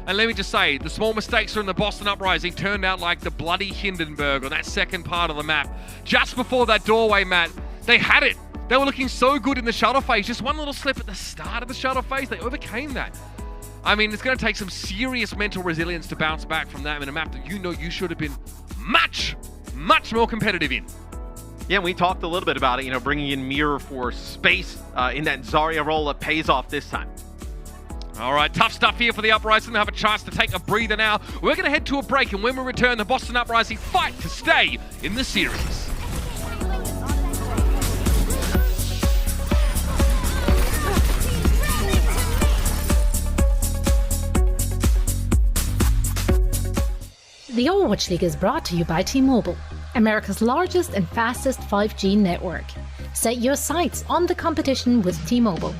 And let me just say, the small mistakes from the Boston Uprising turned out like the bloody Hindenburg on that second part of the map. Just before that doorway, Matt, they had it. They were looking so good in the shuttle phase. Just one little slip at the start of the shuttle phase, they overcame that. I mean, it's going to take some serious mental resilience to bounce back from that in a map that you know you should have been much, much more competitive in. Yeah, we talked a little bit about it, bringing in Mirror for space in that Zarya role that pays off this time. All right, tough stuff here for the Uprising. They have a chance to take a breather now. We're going to head to a break, and when we return, the Boston Uprising fight to stay in the series. The Overwatch League is brought to you by T-Mobile, America's largest and fastest 5G network. Set your sights on the competition with T-Mobile.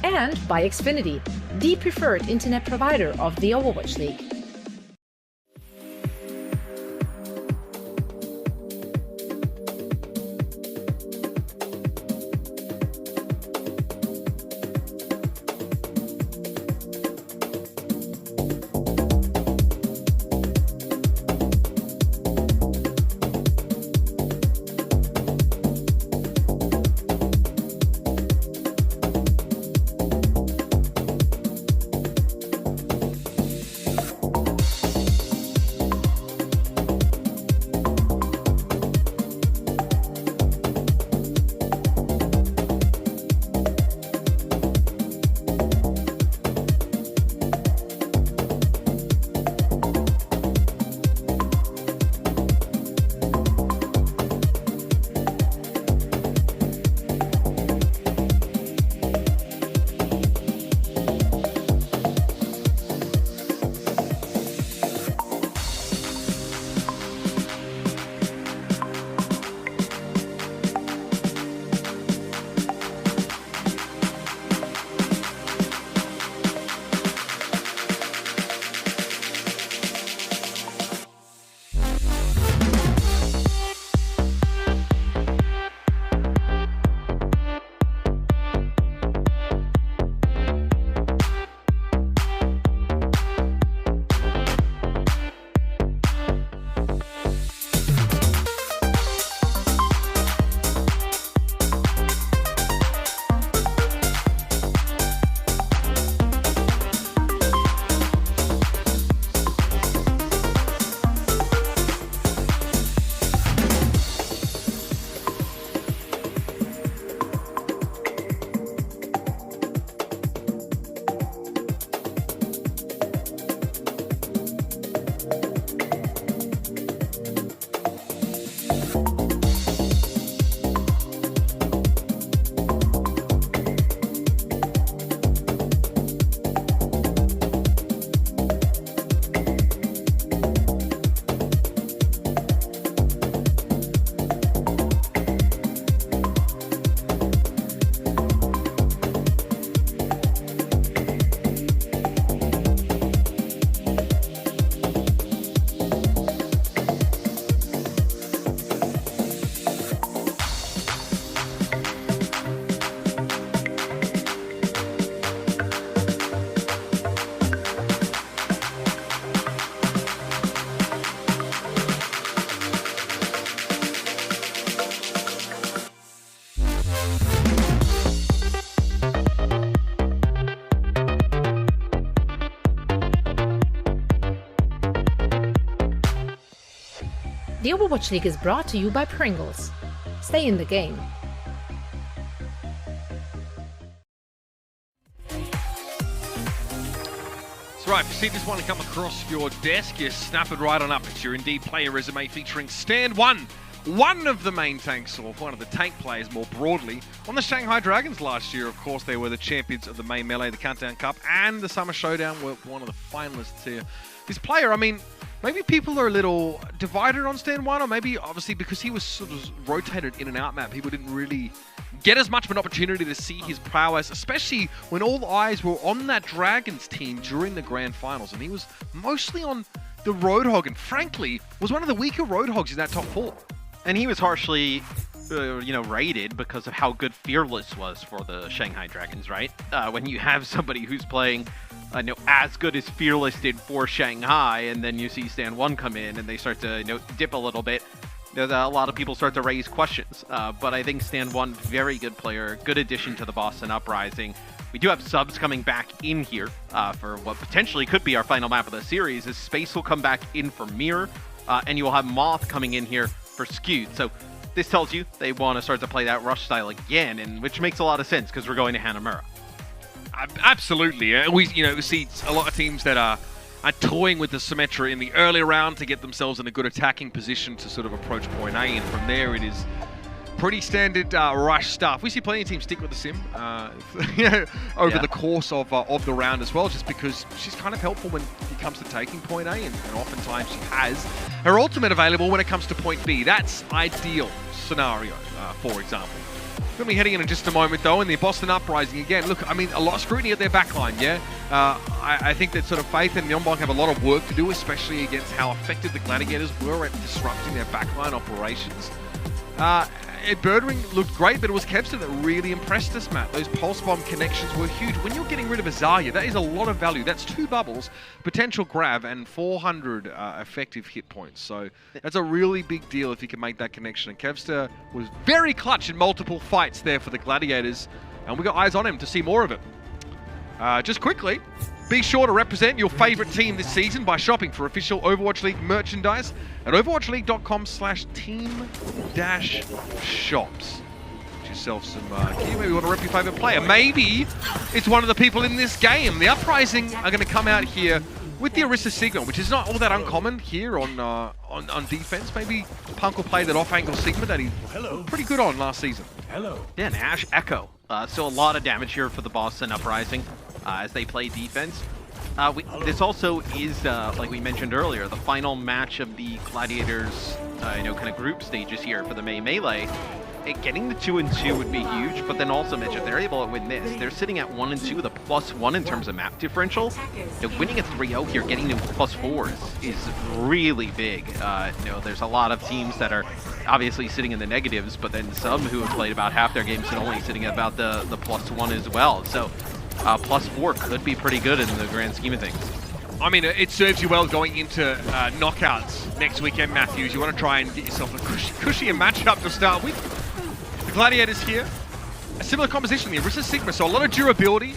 And by Xfinity, the preferred internet provider of the Overwatch League. The Overwatch League is brought to you by Pringles. Stay in the game. That's right, if you see this one come across your desk, you snap it right on up. It's your Indeed player resume featuring Stand One, one of the main tanks, or one of the tank players more broadly. On the Shanghai Dragons last year, of course, they were the champions of the main melee, the Countdown Cup, and the Summer Showdown, were one of the finalists here. This player, I mean, maybe people are a little divided on Stand One, or maybe obviously because he was sort of rotated in and out map, people didn't really get as much of an opportunity to see his prowess, especially when all eyes were on that Dragons team during the Grand Finals, and he was mostly on the Roadhog, and frankly, was one of the weaker Roadhogs in that top 4. And he was harshly, rated because of how good Fearless was for the Shanghai Dragons, right? When you have somebody who's playing as good as Fearless did for Shanghai, and then you see Stand One come in and they start to dip a little bit, a lot of people start to raise questions. But I think Stand One, very good player, good addition to the Boston Uprising. We do have subs coming back in here for what potentially could be our final map of the series. As Space will come back in for Mirror, and you will have Moth coming in here for Skewed. So this tells you they want to start to play that rush style again, and which makes a lot of sense because we're going to Hanamura. Absolutely. We see a lot of teams that are toying with the Symmetra in the early round to get themselves in a good attacking position to sort of approach point A, and from there it is pretty standard rush stuff. We see plenty of teams stick with the Sim over the course of the round as well, just because she's kind of helpful when it comes to taking point A, and oftentimes she has her ultimate available when it comes to point B. That's ideal scenario, for example. We're going to be heading in just a moment, though, and the Boston Uprising again. Look, I mean, a lot of scrutiny at their backline, yeah? I think that sort of Faith and Yeonbong have a lot of work to do, especially against how effective the Gladiators were at disrupting their backline operations. Birdring looked great, but it was Kevster that really impressed us, Matt. Those pulse bomb connections were huge. When you're getting rid of a Zarya, that is a lot of value. That's 2 bubbles, potential grab, and 400 effective hit points. So that's a really big deal if you can make that connection. And Kevster was very clutch in multiple fights there for the Gladiators, and we got eyes on him to see more of it. Just quickly, be sure to represent your favorite team this season by shopping for official Overwatch League merchandise at overwatchleague.com/team-shops. Get yourself some gear. Maybe you want to rep your favorite player. Maybe it's one of the people in this game. The Uprising are going to come out here with the Orisa Sigma, which is not all that uncommon here on defense. Maybe Punk will play that off-angle Sigma that he was pretty good on last season. Yeah, and Ash Echo. So a lot of damage here for the Boston Uprising as they play defense. This also is, like we mentioned earlier, the final match of the Gladiators, kind of group stages here for the Melee. Getting the 2-2 would be huge, but then also, Mitch, if they're able to win this, they're sitting at 1-2 with a +1 in terms of map differential. Winning a 3-0 here, getting to +4 is really big. There's a lot of teams that are obviously sitting in the negatives, but then some who have played about half their games and only sitting at about the +1 as well. So +4 could be pretty good in the grand scheme of things. I mean, it serves you well going into knockouts next weekend, Matthews. You want to try and get yourself a cushy matchup to start with. The Gladiators here, a similar composition, the Orisa Sigma, so a lot of durability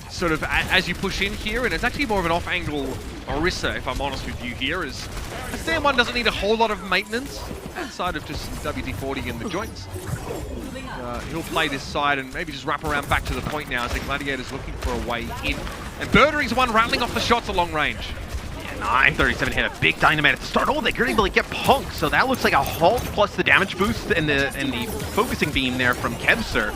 sort of as you push in here, and it's actually more of an off-angle Orisa, if I'm honest with you here, as Stand One doesn't need a whole lot of maintenance outside of just WD-40 in the joints. He'll play this side and maybe just wrap around back to the point now as the Gladiators looking for a way in. And Birdring's the one rattling off the shots at long range. 937 hit a big dynamite at the start. Oh, they're able to get Punk, so that looks like a halt plus the damage boost and the focusing beam there from Kevster.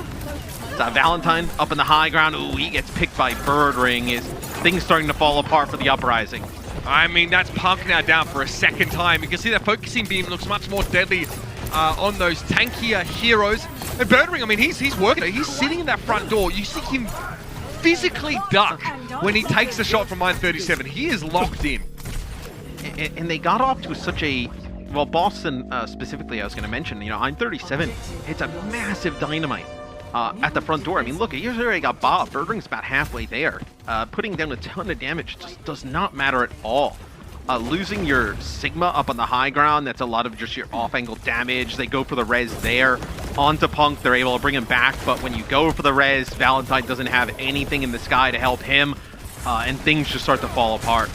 Valentine up in the high ground. Ooh, he gets picked by Birdring. Is things starting to fall apart for the Uprising? I mean, that's Punk now down for a second time. You can see that focusing beam looks much more deadly on those tankier heroes. And Birdring, I mean, he's working. He's sitting in that front door. You see him physically duck when he takes the shot from 937. He is locked in. And they got off to such a... Well, Boston specifically, I was going to mention, 937, it's a massive dynamite at the front door. I mean, look, here's already got Bob. Birdring's about halfway there. Putting down a ton of damage just does not matter at all. Losing your Sigma up on the high ground, that's a lot of just your off-angle damage. They go for the res there. Onto Punk, they're able to bring him back, but when you go for the res, Valentine doesn't have anything in the sky to help him, and things just start to fall apart.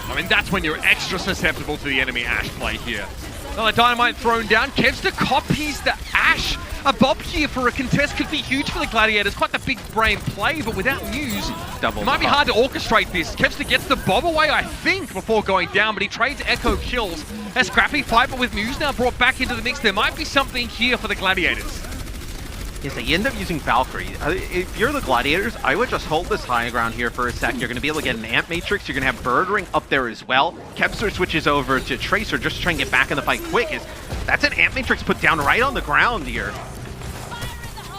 I mean, that's when you're extra susceptible to the enemy Ashe play here. Another Dynamite thrown down. Kevster copies the Ashe. A Bob here for a contest could be huge for the Gladiators. Quite the big brain play, but without Muse, it might be hard to orchestrate this. Kevster gets the Bob away, I think, before going down, but he trades Echo kills. A scrappy fight, but with Muse now brought back into the mix, there might be something here for the Gladiators. Yes, they end up using Valkyrie. If you're the Gladiators, I would just hold this high ground here for a sec. You're going to be able to get an Amp Matrix. You're going to have Bird Ring up there as well. Kevster switches over to Tracer just to try and get back in the fight quick. That's an Amp Matrix put down right on the ground here.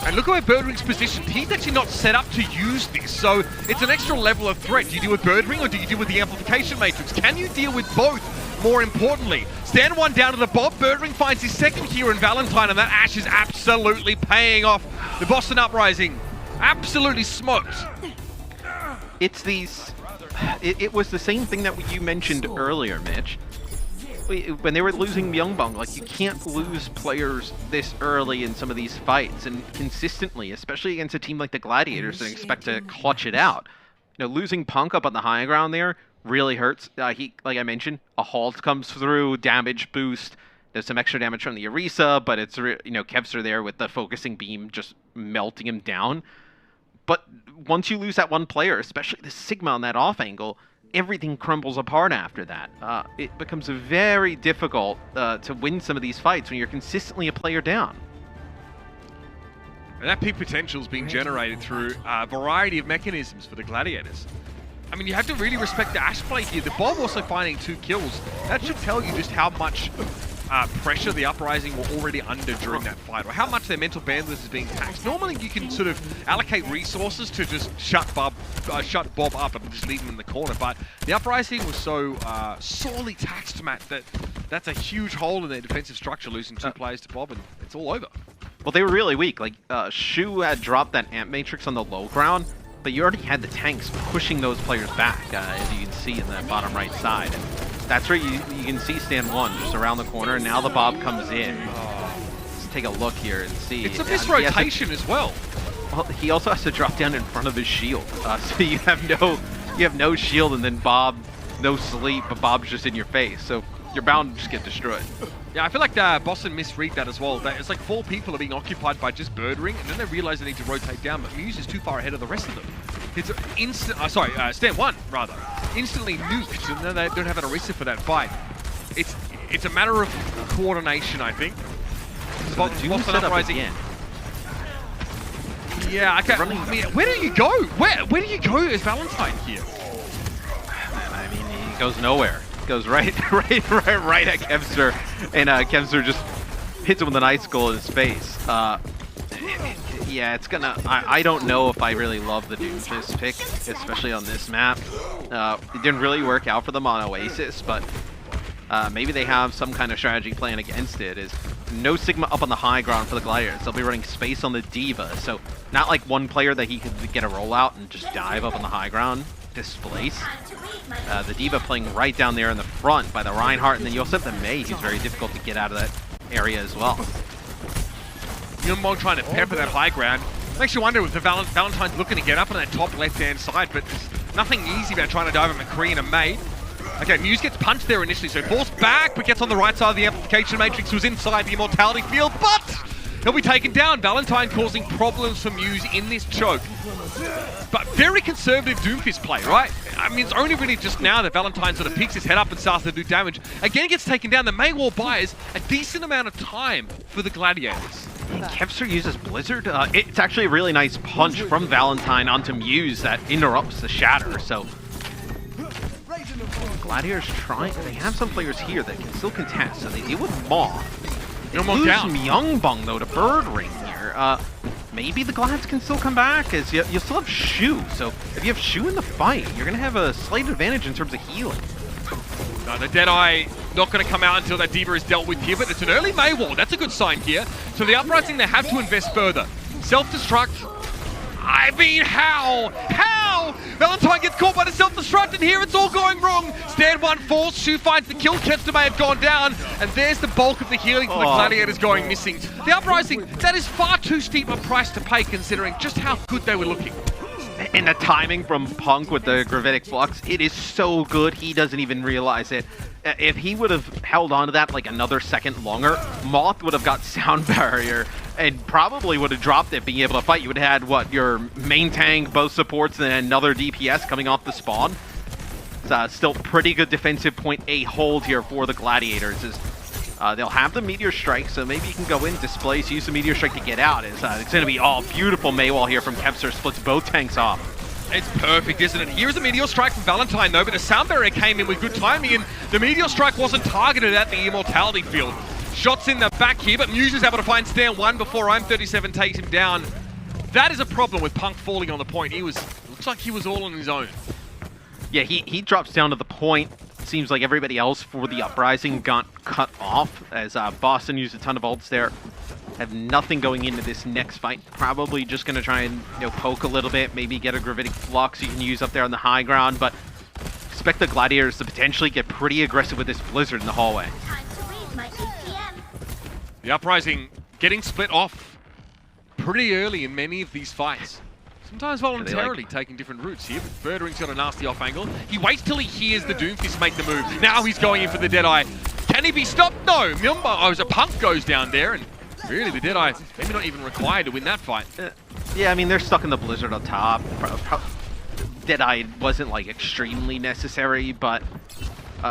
And look at where Bird Ring's positioned. He's actually not set up to use this, so it's an extra level of threat. Do you deal with Bird Ring or do you deal with the Amplification Matrix? Can you deal with both? More importantly, stand one down to the Bob. Bird Ring finds his second here in Valentine, and that Ashe is absolutely paying off. The Boston Uprising absolutely smoked. It's these... It was the same thing that you mentioned earlier, Mitch. When they were losing Myungbong, like, you can't lose players this early in some of these fights and consistently, especially against a team like the Gladiators and expect to clutch it out. You know, losing Punk up on the high ground there really hurts. Like I mentioned, a halt comes through, damage boost. There's some extra damage from the Orisa, but it's, Kevster there with the focusing beam just melting him down. But once you lose that one player, especially the Sigma on that off angle, everything crumbles apart after that. It becomes very difficult to win some of these fights when you're consistently a player down. And that peak potential is being generated through a variety of mechanisms for the Gladiators. I mean, you have to really respect the Ashe play here. The Bob also finding 2 kills. That should tell you just how much pressure the Uprising were already under during that fight, or how much their mental bandwidth is being taxed. Normally, you can sort of allocate resources to just shut Bob up and just leave him in the corner, but the Uprising was so sorely taxed, Matt, that that's a huge hole in their defensive structure, losing 2 players to Bob, and it's all over. Well, they were really weak. Like, Shu had dropped that Amp Matrix on the low ground, but you already had the tanks pushing those players back, as you can see in the bottom right side. And that's where you can see Stand 1 just around the corner, and now the Bob comes in. Let's take a look here and see. It's a misrotation as well. Well, he also has to drop down in front of his shield, so you have no shield, and then Bob, no sleep, but Bob's just in your face, so you're bound to just get destroyed. Yeah, I feel like Boston misread that as well. It's like 4 people are being occupied by just Bird Ring, and then they realize they need to rotate down, but Muse is too far ahead of the rest of them. It's Stand 1, rather. Instantly nuked, and then they don't have an Orisa for that fight. It's a matter of coordination, I think. So Boston Uprising. again. Yeah, I can't. I mean, where do you go? Where do you go as Valentine here? I mean, he goes nowhere. Goes right at Kevster, and Kevster just hits him with an icicle in his face. Yeah, it's gonna... I don't know if I really love the Doomfist pick, especially on this map. It didn't really work out for them on Oasis, but maybe they have some kind of strategy plan against it. Is no Sigma up on the high ground for the Gladiators. They'll be running space on the D.Va, so not like one player that he could get a rollout and just dive up on the high ground, displace. The D.Va playing right down there in the front by the Reinhardt, and then you also have the Mei, who's very difficult to get out of that area as well. Myungbong trying to pepper that high ground. Makes you wonder if the Valentine's looking to get up on that top left-hand side, but there's nothing easy about trying to dive at McCree and a Mei. Okay, Muse gets punched there initially, so forced back, but gets on the right side of the Amplification Matrix, was inside the Immortality field, but he'll be taken down. Valentine causing problems for Muse in this choke. But very conservative Doomfist play, right? I mean, it's only really just now that Valentine sort of picks his head up and starts to do damage. Again, gets taken down. The Mei Wall buys a decent amount of time for the Gladiators. Kevster uses Blizzard. It's actually a really nice punch from Valentine onto Muse that interrupts the shatter, so... Gladiators trying... They have some players here that can still contest, so they deal with Moth. They lose Myungbong, though, to Bird Ring here. Maybe the Glads can still come back, as you still have Shu, so if you have Shu in the fight, you're going to have a slight advantage in terms of healing. No, the Deadeye not going to come out until that D.Va is dealt with here, but it's an early Mei Wall. That's a good sign here. So the Uprising, they have to invest further. Self-destruct. I mean, how? How? Valentine gets caught by the self-destruct, and here it's all going wrong. Stand 1 falls, Shu finds the kill, Kevster may have gone down, and there's the bulk of the healing for the Gladiators going missing. The Uprising, that is far too steep a price to pay considering just how good they were looking. And the timing from Punk with the Gravitic Flux, it is so good, he doesn't even realize it. If he would have held on to that like another second longer, Moth would have got Sound Barrier and probably would have dropped it, being able to fight. You would have had, what, your main tank, both supports, and another DPS coming off the spawn. It's still pretty good defensive point A hold here for the Gladiators. They'll have the Meteor Strike, so maybe you can go in, displace, use the Meteor Strike to get out. It's going to be all beautiful Maywall here from Kepster, splits both tanks off. It's perfect, isn't it? Here's a Meteor Strike from Valentine, though, but the Sound Barrier came in with good timing, and the Meteor Strike wasn't targeted at the Immortality Field. Shots in the back here, but Muse is able to find Stan 1 before I'm37 takes him down. That is a problem with Punk falling on the point. Looks like he was all on his own. Yeah, he drops down to the point. Seems like everybody else for the Uprising got cut off, as Boston used a ton of ults there. Have nothing going into this next fight. Probably just going to try and poke a little bit, maybe get a Gravitic Flux you can use up there on the high ground, but expect the Gladiators to potentially get pretty aggressive with this Blizzard in the hallway. The Uprising getting split off pretty early in many of these fights. Sometimes voluntarily taking different routes here, but Birdring's got a nasty off angle. He waits till he hears the Doomfist make the move. Now he's going in for the Deadeye. Can he be stopped? No. A Punk goes down there, and really the Deadeye maybe not even required to win that fight. Yeah, I mean, they're stuck in the Blizzard on top. Deadeye wasn't like extremely necessary, but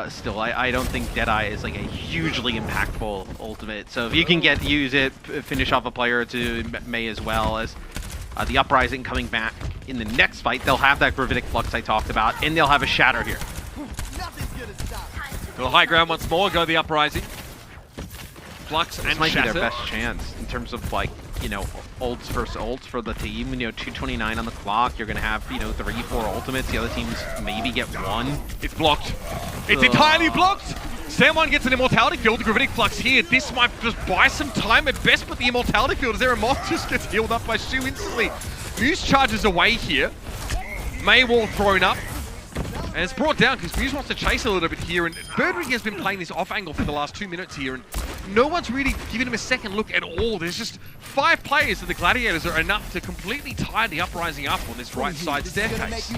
still, I don't think Deadeye is like a hugely impactful ultimate. So if you can use it, finish off a player or two, may as well. As the Uprising coming back in the next fight, they'll have that Gravitic Flux I talked about, and they'll have a Shatter here. The high ground once more, go the Uprising. Flux and this might Shatter. Be their best chance in terms of like, ults versus ults for the team. 2:29 on the clock. You're gonna have 3-4 ultimates. The other teams maybe get one. It's blocked. It's entirely blocked. Stan1 gets an Immortality Field. The Gravitic Flux here. This might just buy some time at best, but the Immortality Field as Moth just gets healed up by Shu instantly. Muse charges away here. Maywall thrown up. And it's brought down because Muse wants to chase a little bit here, and Birdring has been playing this off angle for the last 2 minutes here, and no one's really giving him a second look at all. There's just 5 players, and the Gladiators are enough to completely tie the Uprising up on this right side staircase.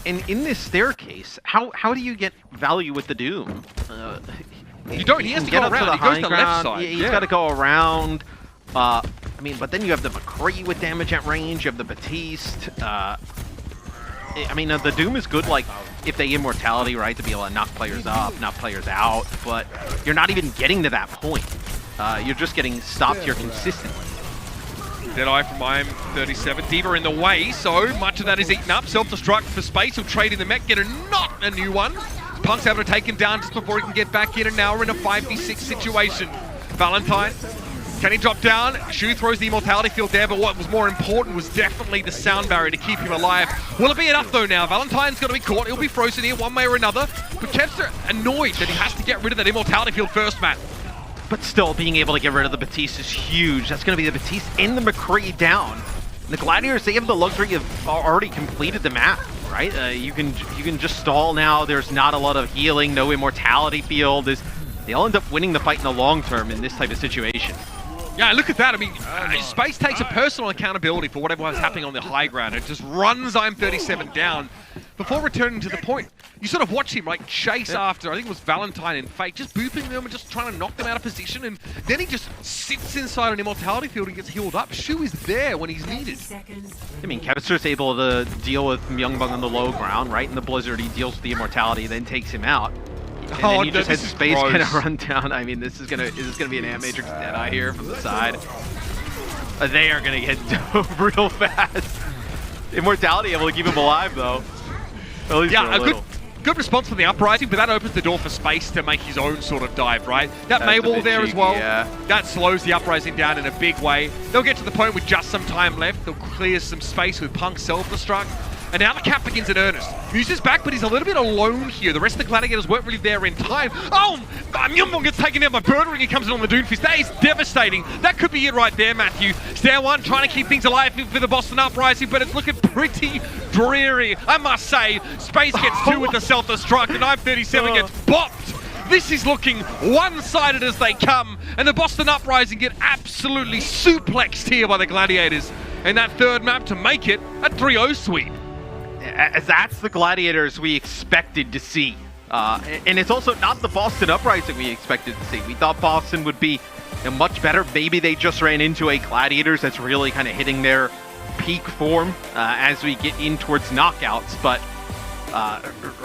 And in this staircase, how do you get value with the Doom? You don't. He has to go around. He goes to the left side. He's got to go around. I mean, but then you have the McCree with damage at range. You have the Batiste. I mean, the Doom is good, like, if they Immortality, right, to be able to knock players up, knock players out, but you're not even getting to that point. You're just getting stopped here consistently. Deadeye from I'm37. D.Va in the way, so much of that is eaten up. Self-destruct for space. He'll trade in the mech, get a new one. Punk's able to take him down just before he can get back in, and now we're in a 5v6 situation. Valentine, can he drop down? Shu throws the Immortality Field there, but what was more important was definitely the Sound Barrier to keep him alive. Will it be enough though now? Valentine's got to be caught. He'll be frozen here one way or another. But Kepster annoyed that he has to get rid of that Immortality Field first, Matt. But still, being able to get rid of the Batiste is huge. That's going to be the Batiste and the McCree down. The Gladiators, they have the luxury of already completed the map, right? You can just stall now. There's not a lot of healing, no Immortality Field. They'll end up winning the fight in the long term in this type of situation. Yeah, look at that. I mean, Space takes a personal accountability for whatever was happening on the high ground. It just runs I'm37 down before returning to the point. You sort of watch him, like, chase after, I think it was Valentine and Fate, just booping them and just trying to knock them out of position, and then he just sits inside an Immortality Field and gets healed up. Shu is there when he's needed. I mean, Kepster's able to deal with Myungbong on the low ground, right? In the Blizzard, he deals with the Immortality, then takes him out. And then you just had Space kind of run down. I mean, this is gonna be an Ant Matrix Deadeye here from the side. They are gonna get dove real fast. Immortality able to keep him alive though. At least for a little. Good response from the Uprising, but that opens the door for Space to make his own sort of dive, right? That Maywall there as well, that slows the Uprising down in a big way. They'll get to the point with just some time left. They'll clear some space with Punk self-destruct. And now the cap begins in earnest. Muse is back, but he's a little bit alone here. The rest of the Gladiators weren't really there in time. Oh! Myungbong gets taken down by Birdring. He comes in on the Doomfist. That is devastating. That could be it right there, Matthew. Stan1 trying to keep things alive for the Boston Uprising, but it's looking pretty dreary, I must say. Space gets 2 with the self-destruct, and I'm37 gets bopped. This is looking one-sided as they come, and the Boston Uprising get absolutely suplexed here by the Gladiators. and that third map to make it a 3-0 sweep. As that's the Gladiators we expected to see. And it's also not the Boston Uprising we expected to see. We thought Boston would be much better. Maybe they just ran into a Gladiators that's really kind of hitting their peak form as we get in towards knockouts. But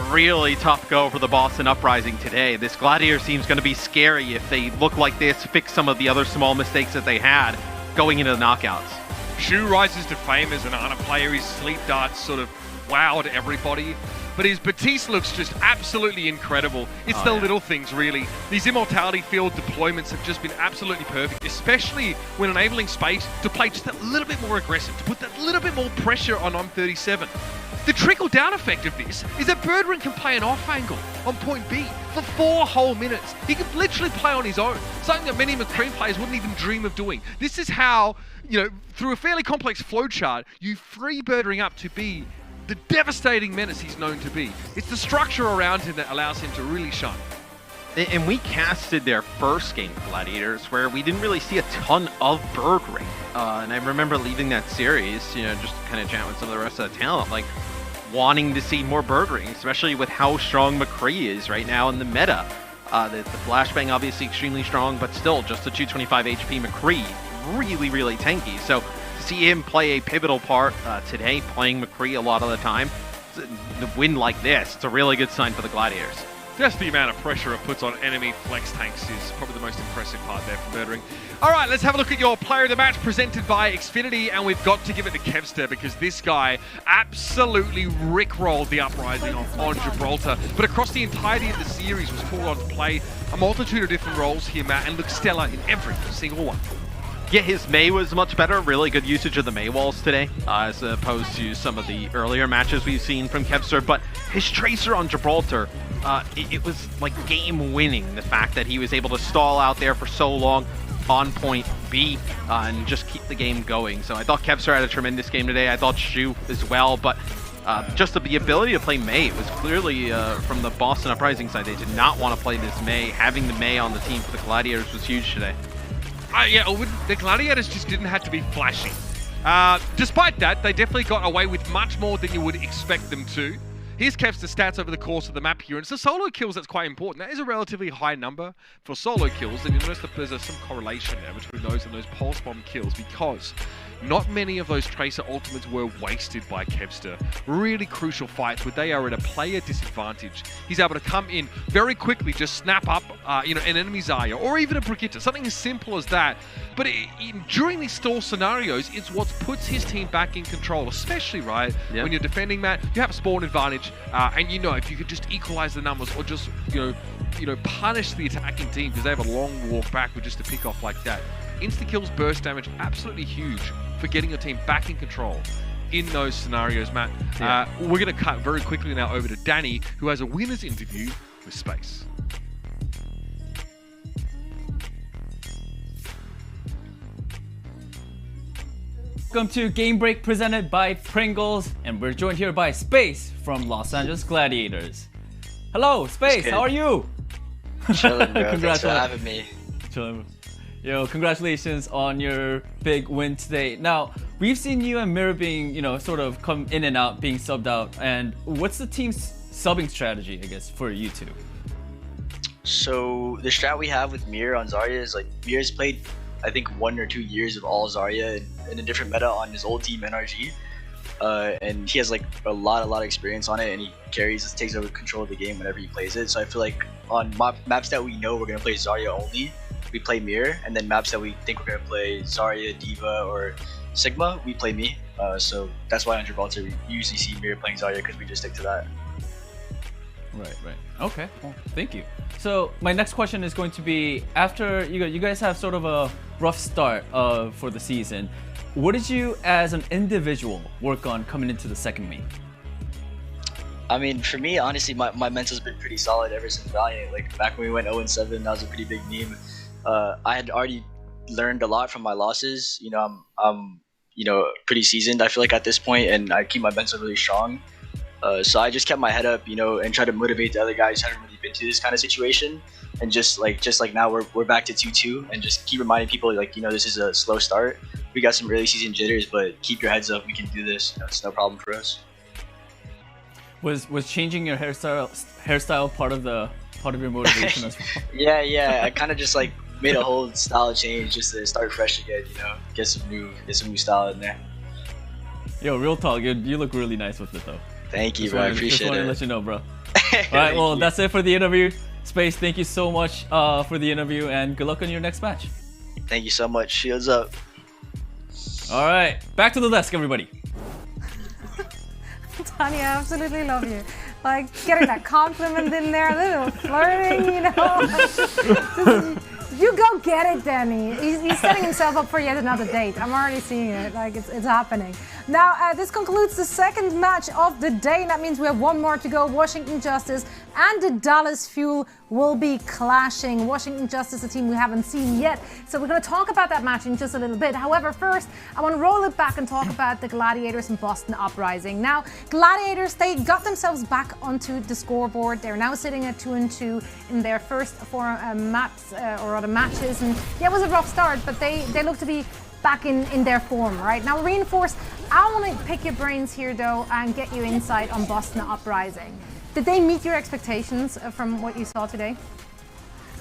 really tough go for the Boston Uprising today. This Gladiator team's going to be scary if they look like this, fix some of the other small mistakes that they had going into the knockouts. Shu rises to fame as an Ana player. His sleep darts sort of wowed everybody. But his Batiste looks just absolutely incredible. It's the little things, really. These Immortality Field deployments have just been absolutely perfect, especially when enabling Space to play just a little bit more aggressive, to put that little bit more pressure on ON37. The trickle-down effect of this is that Birdring can play an off angle on point B for 4 whole minutes. He can literally play on his own, something that many McCream players wouldn't even dream of doing. This is how, through a fairly complex flowchart, you free Birdring up to be the devastating menace he's known to be. It's the structure around him that allows him to really shine. And we casted their first game, Gladiators, where we didn't really see a ton of Birdring. And I remember leaving that series, just kind of chat with some of the rest of the talent, like wanting to see more Birdring, especially with how strong McCree is right now in the meta. The flashbang obviously extremely strong, but still just a 225 HP McCree, really, really tanky. So see him play a pivotal part today, playing McCree a lot of the time. The win like this, it's a really good sign for the Gladiators. Just the amount of pressure it puts on enemy flex tanks is probably the most impressive part there for Birdring. All right, let's have a look at your player of the match presented by Xfinity, and we've got to give it to Kevster because this guy absolutely rickrolled the Uprising on Gibraltar, but across the entirety of the series was called on to play a multitude of different roles here, Matt, and looked stellar in every single one. Yeah, his Mei was much better. Really good usage of the Mei walls today, as opposed to some of the earlier matches we've seen from Kevster. But his Tracer on Gibraltar, it was like game-winning. The fact that he was able to stall out there for so long on point B and just keep the game going. So I thought Kevster had a tremendous game today. I thought Shu as well, but just the ability to play Mei was clearly from the Boston Uprising side. They did not want to play this Mei. Having the Mei on the team for the Gladiators was huge today. The Gladiators just didn't have to be flashy. Despite that, they definitely got away with much more than you would expect them to. Here's Kev's stats over the course of the map here, and it's the solo kills that's quite important. That is a relatively high number for solo kills, and you notice that there's some correlation there between those and those pulse bomb kills, because not many of those Tracer ultimates were wasted by Kevster. Really crucial fights where they are at a player disadvantage. He's able to come in very quickly, just snap up an enemy Zarya, or even a Brigitte, something as simple as that. But during these stall scenarios, it's what puts his team back in control, especially, right, when you're defending, Matt, you have a spawn advantage, and if you could just equalize the numbers, or just, punish the attacking team, because they have a long walk back with just a pick off like that. Insta-kills, burst damage, absolutely huge for getting your team back in control in those scenarios, Matt. Yeah. We're going to cut very quickly now over to Danny, who has a winner's interview with Space. Welcome to Game Break presented by Pringles, and we're joined here by Space from Los Angeles Gladiators. Hello, Space, how are you? Chilling, bro. Thanks for having me. Chilling. Congratulations on your big win today. Now, we've seen you and Mirror being, sort of come in and out, being subbed out. And what's the team's subbing strategy, I guess, for you two? So the strat we have with Mir on Zarya is Mir's played, I think, 1 or 2 years of all Zarya in a different meta on his old team NRG. And he has a lot of experience on it, and he takes over control of the game whenever he plays it. So I feel like on maps that we know we're gonna play Zarya only, we play Mir, and then maps that we think we're going to play Zarya, D.Va, or Sigma, we play me. So that's why on Gibraltar we usually see Mir playing Zarya, because we just stick to that. Right. Okay, well, thank you. So my next question is going to be, after you guys have sort of a rough start for the season, what did you as an individual work on coming into the second meet? I mean, for me, honestly, my mental's been pretty solid ever since Valiant. Back when we went 0-7, that was a pretty big meme. I had already learned a lot from my losses. I'm pretty seasoned, I feel like, at this point, and I keep my mental really strong. So I just kept my head up, and try to motivate the other guys who haven't really been to this kind of situation. And just like now we're back to 2-2, and just keep reminding people, this is a slow start. we got some early season jitters, but keep your heads up. We can do this. It's no problem for us. Was changing your hairstyle part of your motivation as well? Yeah. I kind of just like made a whole style change just to start fresh again. Get some new style in there. Yo, real talk, you look really nice with it though. Thank you, bro. I appreciate it. Just wanted to let you know, bro. All right, well, that's it for the interview. Space, thank you so much for the interview, and good luck on your next match. Thank you so much. Shields up. All right, back to the desk, everybody. Tanya, I absolutely love you. Like, getting that compliment in there, a little flirting, Just, you go get it, Danny. He's setting himself up for yet another date. I'm already seeing it. Like, it's happening. Now, this concludes the second match of the day. And that means we have one more to go. Washington Justice and the Dallas Fuel will be clashing. Washington Justice, a team we haven't seen yet. So we're going to talk about that match in just a little bit. However, first, I want to roll it back and talk about the Gladiators and Boston Uprising. Now, Gladiators, they got themselves back onto the scoreboard. They're now sitting at 2-2 in their first 4 maps, or rather matches. And yeah, it was a rough start, but they look to be back in their form, right? Now, Reinforce, I want to pick your brains here, though, and get you insight on Boston Uprising. Did they meet your expectations from what you saw today?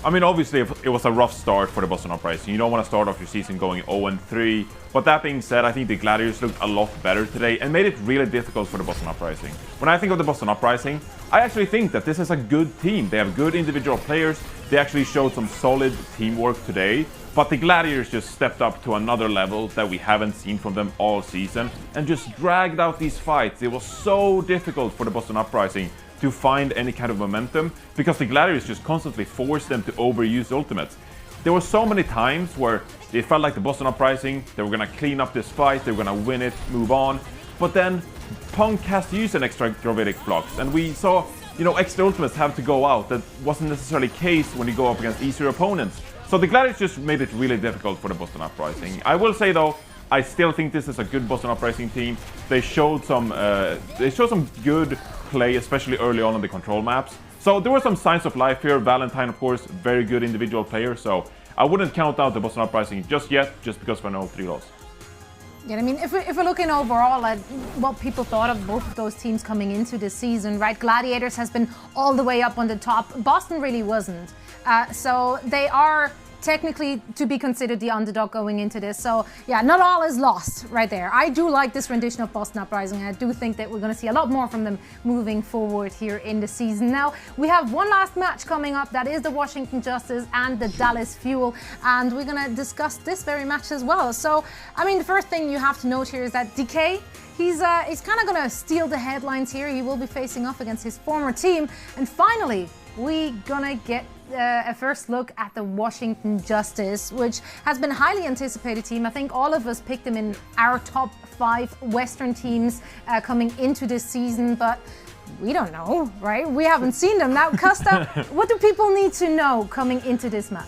I mean, obviously, it was a rough start for the Boston Uprising. You don't want to start off your season going 0-3. But that being said, I think the Gladiators looked a lot better today and made it really difficult for the Boston Uprising. When I think of the Boston Uprising, I actually think that this is a good team. They have good individual players. They actually showed some solid teamwork today. But the Gladiators just stepped up to another level that we haven't seen from them all season and just dragged out these fights. It was so difficult for the Boston Uprising to find any kind of momentum because the Gladiators just constantly forced them to overuse ultimates. There were so many times where it felt like the Boston Uprising, they were gonna clean up this fight, they were gonna win it, move on, but then Punk has to use an extra Gravitic Flux, and we saw, extra ultimates have to go out. That wasn't necessarily the case when you go up against easier opponents. So the Gladiators just made it really difficult for the Boston Uprising. I will say though, I still think this is a good Boston Uprising team. They showed some good play, especially early on the control maps. So there were some signs of life here. Valentine, of course, very good individual player. So I wouldn't count out the Boston Uprising just yet, just because of an 0-3 loss. Yeah, I mean, if we're looking overall at what people thought of both of those teams coming into this season, right? Gladiators has been all the way up on the top. Boston really wasn't. So they are technically to be considered the underdog going into this. So yeah, not all is lost right there. I do like this rendition of Boston Uprising. I do think that we're going to see a lot more from them moving forward here in the season. Now, we have one last match coming up. That is the Washington Justice and the Dallas Fuel. And we're going to discuss this very match as well. So, I mean, the first thing you have to note here is that DK, he's kind of going to steal the headlines here. He will be facing off against his former team. And finally, we're going to get a first look at the Washington Justice, which has been a highly anticipated team. I think all of us picked them in our top 5 Western teams coming into this season, but we don't know, right? We haven't seen them. Now, Costa, what do people need to know coming into this match?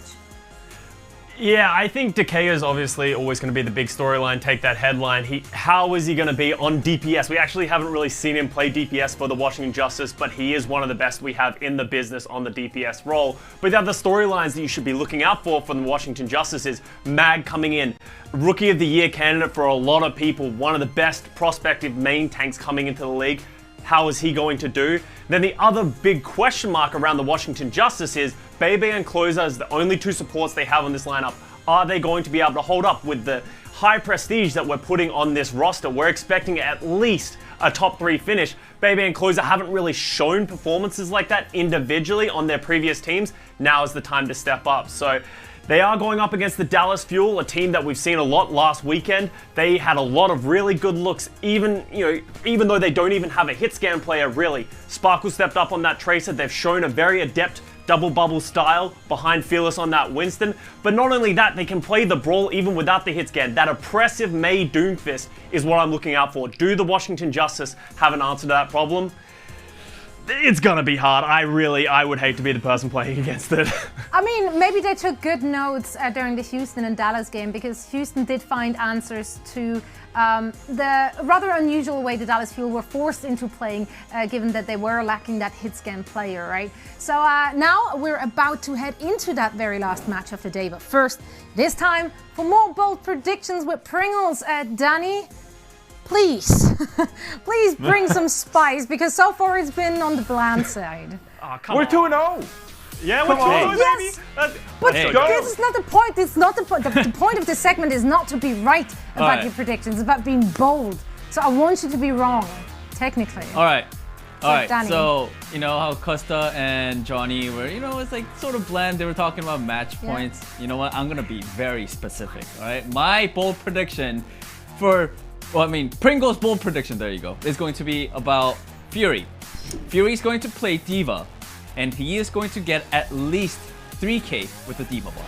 Yeah, I think Decay is obviously always going to be the big storyline, take that headline. How is he going to be on DPS? We actually haven't really seen him play DPS for the Washington Justice, but he is one of the best we have in the business on the DPS role. But the other storylines that you should be looking out for from the Washington Justice is Mag coming in. Rookie of the Year candidate for a lot of people, one of the best prospective main tanks coming into the league. How is he going to do? Then the other big question mark around the Washington Justice is Bebe and Closer as the only 2 supports they have on this lineup. Are they going to be able to hold up with the high prestige that we're putting on this roster? We're expecting at least a top 3 finish. Bebe and Closer haven't really shown performances like that individually on their previous teams. Now is the time to step up. So they are going up against the Dallas Fuel, a team that we've seen a lot last weekend. They had a lot of really good looks, even though they don't even have a hit scan player, really. Sparkle stepped up on that Tracer. They've shown a very adept double bubble style behind Fearless on that Winston. But not only that, they can play the Brawl even without the hit scan. That oppressive Mei Doomfist is what I'm looking out for. Do the Washington Justice have an answer to that problem? it's gonna be hard. I would hate to be the person playing against it. I mean, maybe they took good notes during the Houston and Dallas game, because Houston did find answers to the rather unusual way the Dallas Fuel were forced into playing, given that they were lacking that hit scan player, right? So now we're about to head into that very last match of the day. But first, this time for more bold predictions with Pringles. Danny, please, please bring some spice, because so far it's been on the bland side. Oh, come We're on. 2-0. Yeah, we're 2-0, baby. Yes. But this is not the point. It's not the point. The point of this segment is not to be right about your predictions. It's about being bold. So I want you to be wrong, technically. All right. All right. Danny. So, you know how Costa and Johnny were, you know, it's like sort of bland. They were talking about match points. You know what? I'm going to be very specific. All right. My bold prediction for, well, I mean, Pringle's bold prediction, there you go, is going to be about Fury. Fury's going to play D.Va, and he is going to get at least 3K with the D.Va bot.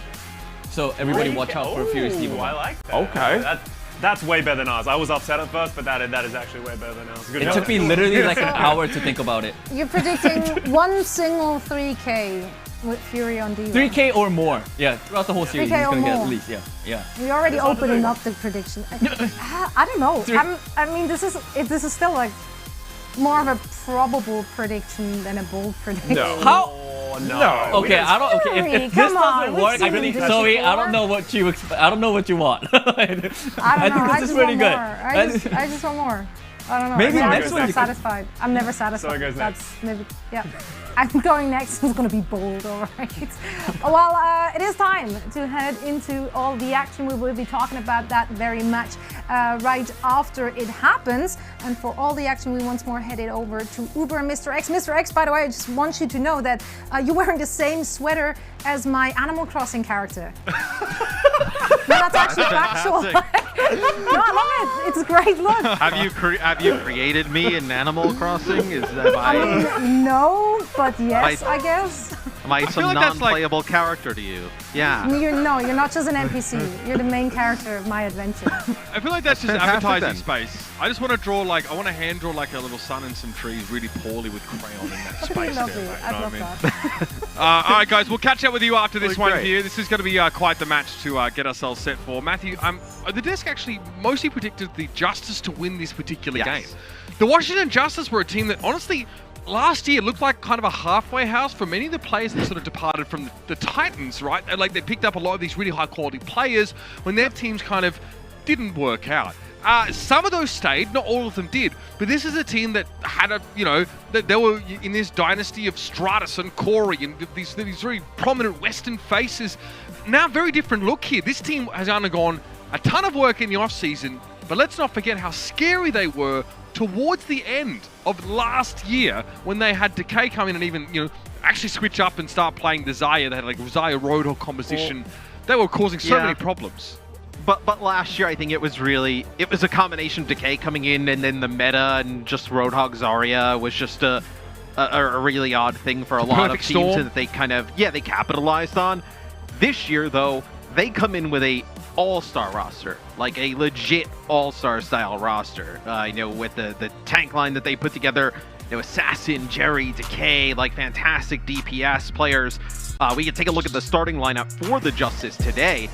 So everybody watch out for Fury's D.Va bot. I like that. Okay. That's way better than ours. I was upset at first, but that is actually way better than ours. Good It job. took me literally like an hour to think about it. You're predicting one single 3K with Fury on D.Va. 3K or more. Yeah, throughout the whole series, 3K he's or going to get more. at least, yeah. We're already opening up the prediction. I don't know. I mean, this is still like more of a probable prediction than a bold prediction. No. How? Oh, no. Okay, I don't. Okay, Fury, if this come on, doesn't we've work, seen really, this Zoe, I before. don't know what you expect. I don't know what you want. I I don't know. think I this just is pretty want good. more. I just want more. I don't know. Maybe I'm next just one not you could- satisfied. I'm never satisfied. So it goes next. That's maybe, yeah. I'm going next. It's going to be bold, all right. Well, it is time to head into all the action. We will be talking about that very much right after it happens. And for all the action, we once more headed over to Uber and Mr. X. Mr. X, by the way, I just want you to know that you're wearing the same sweater as my Animal Crossing character. No, that's actually factual. No, I love it. It's a great look. Have you created me in Animal Crossing? Is that I mean, no, but yes, I guess. am I some like that's like- non-playable character to you? Yeah. You're not just an NPC. You're the main character of my adventure. I feel like that's just Fantastic advertising then. space. I just want to draw I want to hand draw like a little sun and some trees really poorly with crayon in that space Lovely. there. Mate, you I'd know love what I mean? that. All right, guys, we'll catch up with you after this one Great. here. This is going to be quite the match to get ourselves set for. Matthew, the desk actually mostly predicted the Justice to win this particular Yes. game. The Washington Justice were a team that honestly last year looked like kind of a halfway house for many of the players that sort of departed from the Titans, right? And, like, they picked up a lot of these really high quality players when their teams kind of didn't work out. Some of those stayed, not all of them did, but this is a team that had that they were in this dynasty of Stratus and Corey and these very prominent Western faces. Now, very different look here. This team has undergone a ton of work in the offseason, but let's not forget how scary they were towards the end of last year when they had Decay come in and even, actually switch up and start playing the Xayah. They had like Xayah Roadhog composition. They were causing so many problems. But last year, I think it was a combination of Decay coming in, and then the meta and just Roadhog Zarya was just a really odd thing for a lot of Perfect teams storm. that they they capitalized on. This year, though, they come in with a all-star roster, like a legit all-star style roster. With the tank line that they put together, Assassin, Jerry, Decay, like fantastic DPS players. We can take a look at the starting lineup for the Justice today.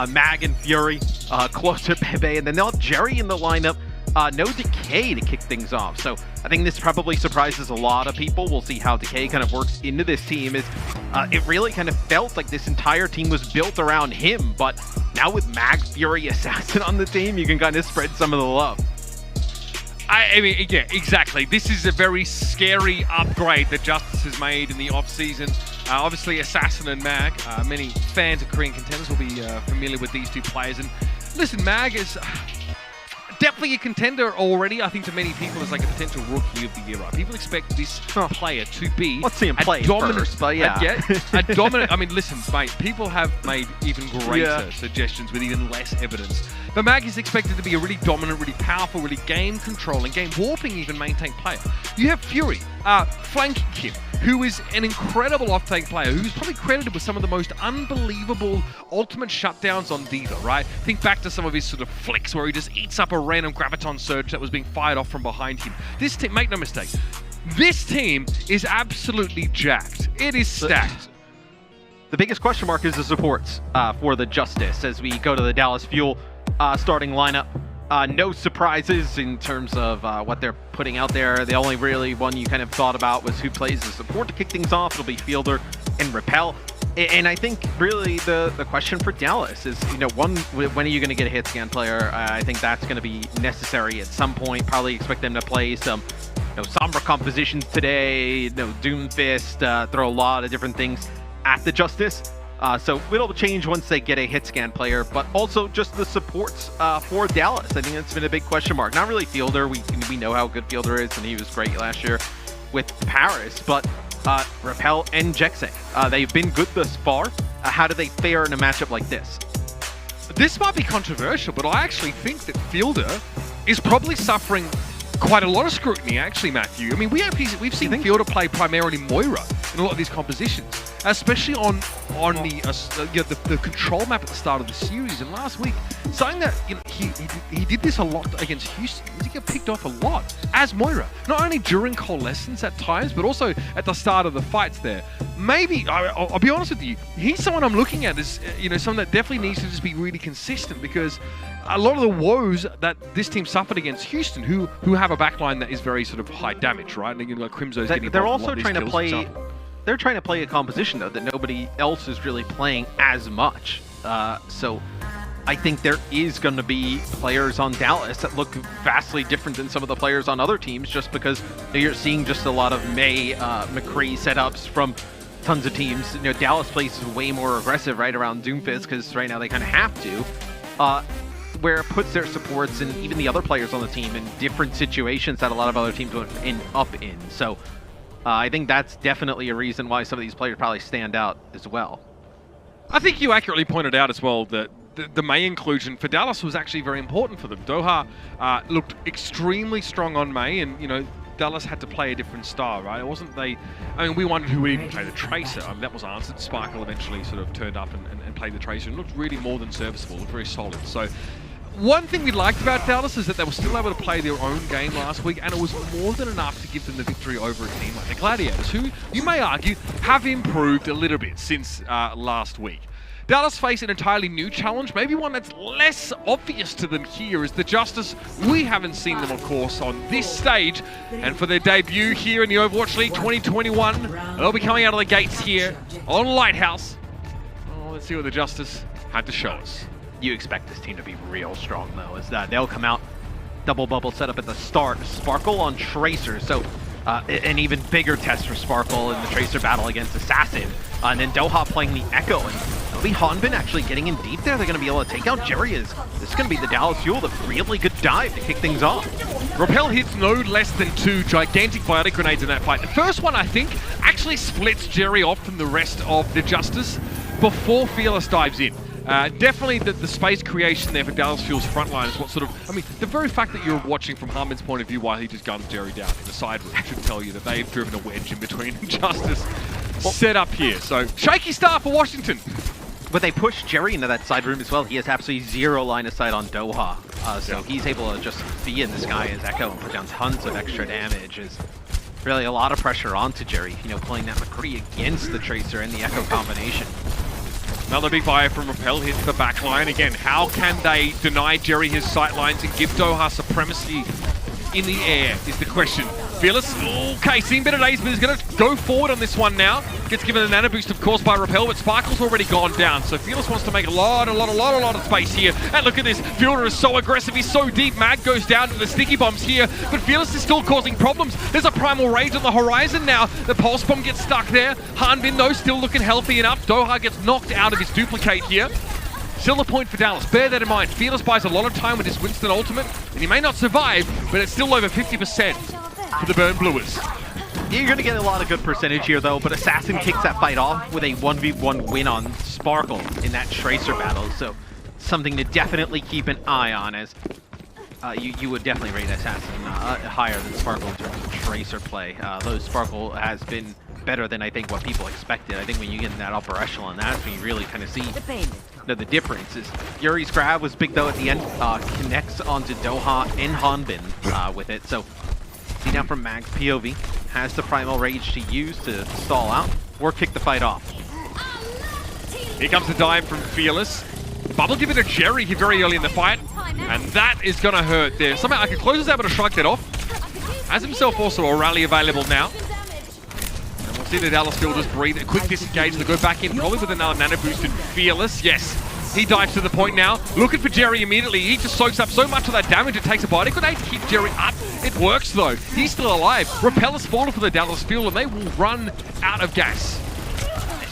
Mag and Fury, close to Pepe, and then they'll have Jerry in the lineup. No Decay to kick things off. So I think this probably surprises a lot of people. We'll see how Decay kind of works into this team. It really kind of felt like this entire team was built around him, but now with Mag, Fury, Assassin on the team, you can kind of spread some of the love. I mean, yeah, exactly. This is a very scary upgrade that Justice has made in the off-season. Obviously, Assassin and Mag, many fans of Korean contenders will be familiar with these two players. And listen, Mag is definitely a contender already, I think, to many people as like a potential rookie of the year. Right? People expect this player to be Let's see him play a dominant, first, but yeah. a dominant. I mean, listen, mate, people have made even greater suggestions with even less evidence. But Mag is expected to be a really dominant, really powerful, really game-controlling, game-warping even maintain player. You have Fury, flanking him, who is an incredible off-tank player, who's probably credited with some of the most unbelievable ultimate shutdowns on D.Va, right? Think back to some of his sort of flicks where he just eats up a random graviton surge that was being fired off from behind him. This team, make no mistake, This team is absolutely jacked. It is stacked. The biggest question mark is the supports for the Justice as we go to the Dallas Fuel starting lineup. No surprises in terms of what they're putting out there. The only really one you kind of thought about was who plays the support to kick things off. It'll be Fielder and Repel. And I think really the question for Dallas is, one, when are you going to get a hit scan player? I think that's going to be necessary at some point. Probably expect them to play some Sombra compositions today, Doomfist, throw a lot of different things at the Justice. So it'll change once they get a hit scan player, but also just the supports for Dallas. I think that's been a big question mark. Not really Fielder. We know how good Fielder is, and he was great last year with Paris, but Repel and Jexay. They've been good thus far. How do they fare in a matchup like this? This might be controversial, but I actually think that Fielder is probably suffering quite a lot of scrutiny, actually, Matthew. I mean, we've seen Fielder play primarily Moira in a lot of these compositions, especially on the control map at the start of the series. And last week, something that he did this a lot against Houston. He got picked off a lot as Moira, not only during coalescence at times, but also at the start of the fights there. Maybe I'll be honest with you, he's someone I'm looking at as someone that definitely needs to just be really consistent, because a lot of the woes that this team suffered against Houston, who have a backline that is very sort of high damage, right? And like Crimso's getting they're also trying to play. They're trying to play a composition though that nobody else is really playing as much. So I think there is going to be players on Dallas that look vastly different than some of the players on other teams, just because you're seeing just a lot of McCree setups from tons of teams. Dallas plays way more aggressive right around Doomfist because right now they kind of have to. Where it puts their supports and even the other players on the team in different situations that a lot of other teams would end up in. So I think that's definitely a reason why some of these players probably stand out as well. I think you accurately pointed out as well that the Mei inclusion for Dallas was actually very important for them. Doha looked extremely strong on Mei, and Dallas had to play a different style, right? It wasn't we wondered who would even play the Tracer. That was answered. Sparkle eventually sort of turned up and played the Tracer and looked really more than serviceable, looked very solid. So one thing we liked about Dallas is that they were still able to play their own game last week, and it was more than enough to give them the victory over a team like the Gladiators, who, you may argue, have improved a little bit since last week. Dallas face an entirely new challenge, maybe one that's less obvious to them here is the Justice. We haven't seen them, of course, on this stage, and for their debut here in the Overwatch League 2021, they'll be coming out of the gates here on Lighthouse. Let's see what the Justice had to show us. You expect this team to be real strong, though, is that they'll come out double bubble setup at the start. Sparkle on Tracer, so an even bigger test for Sparkle in the Tracer battle against Assassin. And then Doha playing the Echo, and it'll be Hanbin actually getting in deep there. They're going to be able to take out Jerry. This is going to be the Dallas Fuel, the really good dive to kick things off. Repel hits no less than 2 gigantic biotic grenades in that fight. The first one, I think, actually splits Jerry off from the rest of the Justice before Fearless dives in. Definitely the space creation there for Dallas Fuel's frontline is what sort of... the very fact that you're watching from Harmon's point of view while he just guns Jerry down in the side room should tell you that they've driven a wedge in between Justice set up here. So, shaky start for Washington. But they push Jerry into that side room as well. He has absolutely zero line of sight on Doha. So he's able to just be in the sky as Echo and put down tons of extra damage. Is really a lot of pressure onto Jerry, playing that McCree against the Tracer and the Echo combination. Another big fire from Repel hits the back line. Again, how can they deny Jerry his sight lines and give Doha supremacy in the air is the question. Fearless, okay, seen better days, but he's going to go forward on this one now. Gets given a nano boost, of course, by Repel, but Sparkle's already gone down. So Fearless wants to make a lot of space here. And look at this, Fielder is so aggressive, he's so deep. Mag goes down to the sticky bombs here, but Fearless is still causing problems. There's a Primal Rage on the horizon now. The Pulse Bomb gets stuck there. Hanbin, though, still looking healthy enough. Doha gets knocked out of his duplicate here. Still a point for Dallas. Bear that in mind. Fearless buys a lot of time with his Winston ultimate, and he may not survive, but it's still over 50% for the Burn Bluers. You're going to get a lot of good percentage here, though, but Assassin kicks that fight off with a 1v1 win on Sparkle in that Tracer battle, so something to definitely keep an eye on, as you would definitely rate Assassin higher than Sparkle in terms of Tracer play. Though Sparkle has been better than I think what people expected. I think when you get in that upper echelon, that's when you really kind of see the difference. Is Yuri's grab was big, though, at the end. Connects onto Doha and Hanbin with it, so see now from Mag's POV. has the Primal Rage to use to stall out or kick the fight off. Here comes the dive from Fearless. Bubble give it to Jerry here very early in the fight, and that is going to hurt there. Somehow Close is able to shrug that off. Has himself also a rally available now. And we'll see the Dallas Fuel just breathe. A quick disengage. They go back in, probably with another nano boost in Fearless. Yes, he dives to the point now. Looking for Jerry immediately. He just soaks up so much of that damage. It takes a bite. It could keep Jerry up. It works though. He's still alive. Repeller's fallen for the Dallas Fuel, and they will run out of gas.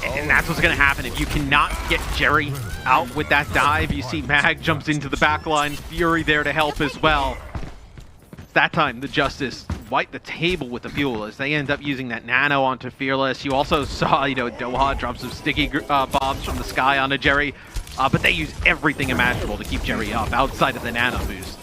And that's what's going to happen if you cannot get Jerry out with that dive. You see Mag jumps into the back line. Fury there to help as well. That time, the Justice wipe the table with the Fuel as they end up using that nano onto Fearless. You also saw, Doha drop some sticky bombs from the sky onto Jerry. But they use everything imaginable to keep Jerry up outside of the nano boost.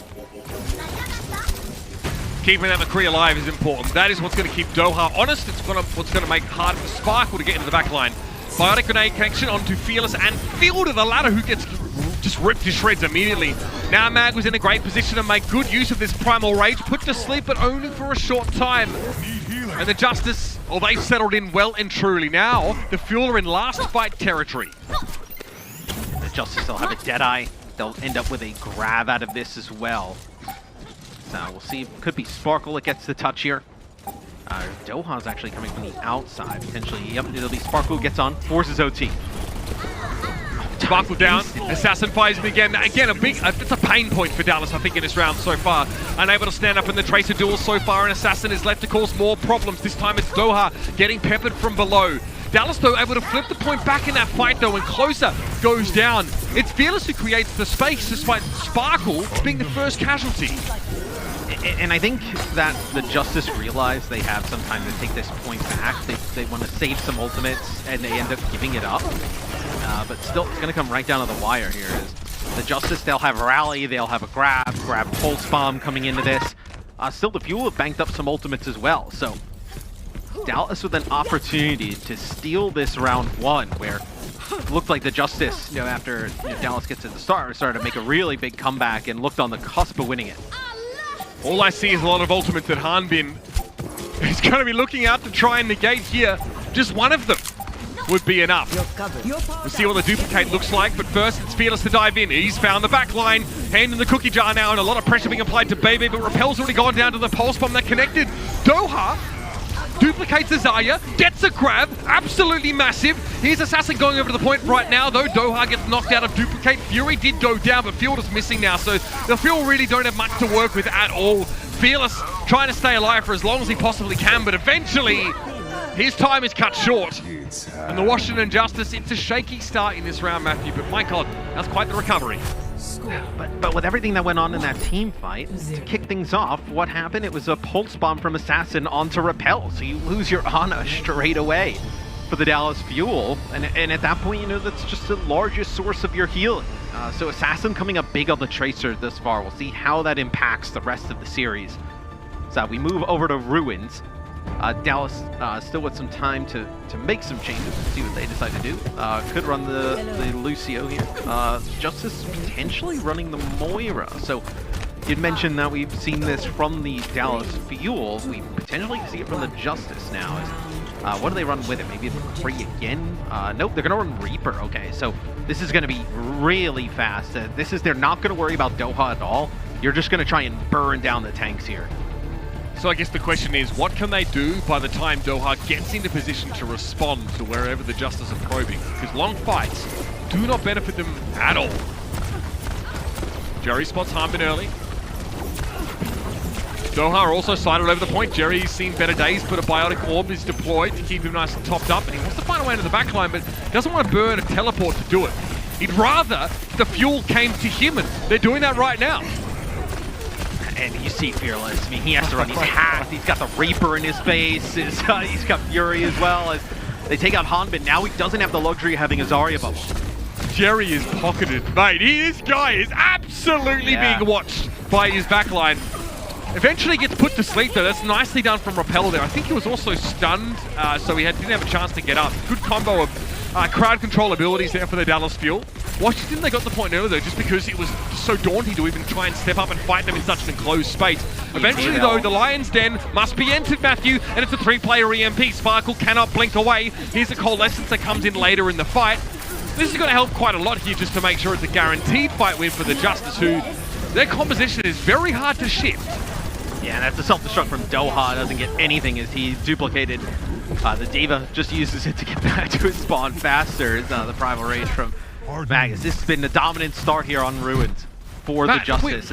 Keeping that McCree alive is important. That is what's going to keep Doha honest. It's what's going to make it hard for Sparkle to get into the back line. Biotic Grenade connection onto Fearless and Fielder, the latter, who gets just ripped to shreds immediately. Now Mag was in a great position to make good use of this Primal Rage, put to sleep, but only for a short time. And the Justice, they've settled in well and truly. Now, the Fuel are in last fight territory. The Justice will have a Deadeye. They'll end up with a grab out of this as well. So we'll see. Could be Sparkle that gets the touch here. Doha's actually coming from the outside, potentially. Yep, it'll be Sparkle who gets on, forces OT. Sparkle down, Assassin fires him again. Again, it's a pain point for Dallas, I think, in this round so far. Unable to stand up in the Tracer duel so far, and Assassin is left to cause more problems. This time it's Doha getting peppered from below. Dallas, though, able to flip the point back in that fight, though, and Closer goes down. It's Fearless who creates the space, despite Sparkle being the first casualty. And I think that the Justice realize they have some time to take this point back. They want to save some ultimates, and they end up giving it up. But still, it's going to come right down to the wire here. The Justice, they'll have Rally, they'll have a grab Pulse Bomb coming into this. Still, the Fuel have banked up some ultimates as well. So, Dallas with an opportunity to steal this round one, where it looked like the Justice, after Dallas gets at the start, started to make a really big comeback and looked on the cusp of winning it. All I see is a lot of ultimates that Hanbin is going to be looking out to try and negate here. Just one of them would be enough. We'll see what the duplicate looks like, but first it's Fearless to dive in. He's found the back line, hand in the cookie jar now, and a lot of pressure being applied to Baby, but Repel's already gone down to the Pulse Bomb that connected. Doha duplicates the Zarya, gets a grab, absolutely massive. Here's Assassin going over to the point right now, though. Doha gets knocked out of Duplicate. Fury did go down, but Field is missing now, so the Field really don't have much to work with at all. Fearless trying to stay alive for as long as he possibly can, but eventually his time is cut short. And the Washington Justice, it's a shaky start in this round, Matthew, but my God, that's quite the recovery. But with everything that went on in that team fight, to kick things off, what happened? It was a Pulse Bomb from Assassin onto Repel, so you lose your Ana straight away for the Dallas Fuel. And at that point, that's just the largest source of your healing. So Assassin coming up big on the Tracer this far. We'll see how that impacts the rest of the series. So we move over to Ruins. Dallas still with some time to make some changes, see what they decide to do. Could run the Lucio here. Justice potentially running the Moira. So you'd mentioned that we've seen this from the Dallas Fuel. We potentially see it from the Justice now. What do they run with it? Maybe McCree again? Nope, they're going to run Reaper. Okay, so this is going to be really fast. They're not going to worry about Doha at all. You're just going to try and burn down the tanks here. So I guess the question is, what can they do by the time Doha gets into position to respond to wherever the Justice are probing? Because long fights do not benefit them at all. Jerry spots Hanbin early. Doha also sidled over the point. Jerry's seen better days, but a Biotic Orb is deployed to keep him nice and topped up, and he wants to find a way into the backline, but doesn't want to burn a teleport to do it. He'd rather the Fuel came to him, and they're doing that right now. And you see Fearless. I mean, he has to run. He's hacked. He's got the Reaper in his face. He's got Fury as well. As they take out Hanbin. Now he doesn't have the luxury of having a Zarya bubble. Jerry is pocketed, mate. This guy is absolutely being watched by his backline. Eventually gets put to sleep, though. That's nicely done from Repel there. I think he was also stunned, so he didn't have a chance to get up. Good combo of crowd control abilities there for the Dallas Fuel. Washington, they got the point earlier though, just because it was so daunting to even try and step up and fight them in such an enclosed space. Eventually though, the Lion's Den must be entered, Matthew, and it's a 3-player EMP. Sparkle cannot blink away. Here's a Coalescence that comes in later in the fight. This is going to help quite a lot here just to make sure it's a guaranteed fight win for the Justice, who their composition is very hard to shift. Yeah, and that's a self-destruct from Doha. Doesn't get anything as he duplicated. The D.Va just uses it to get back to his spawn faster. The Primal Rage from Magus. This has been a dominant start here on Ruins for the Justice.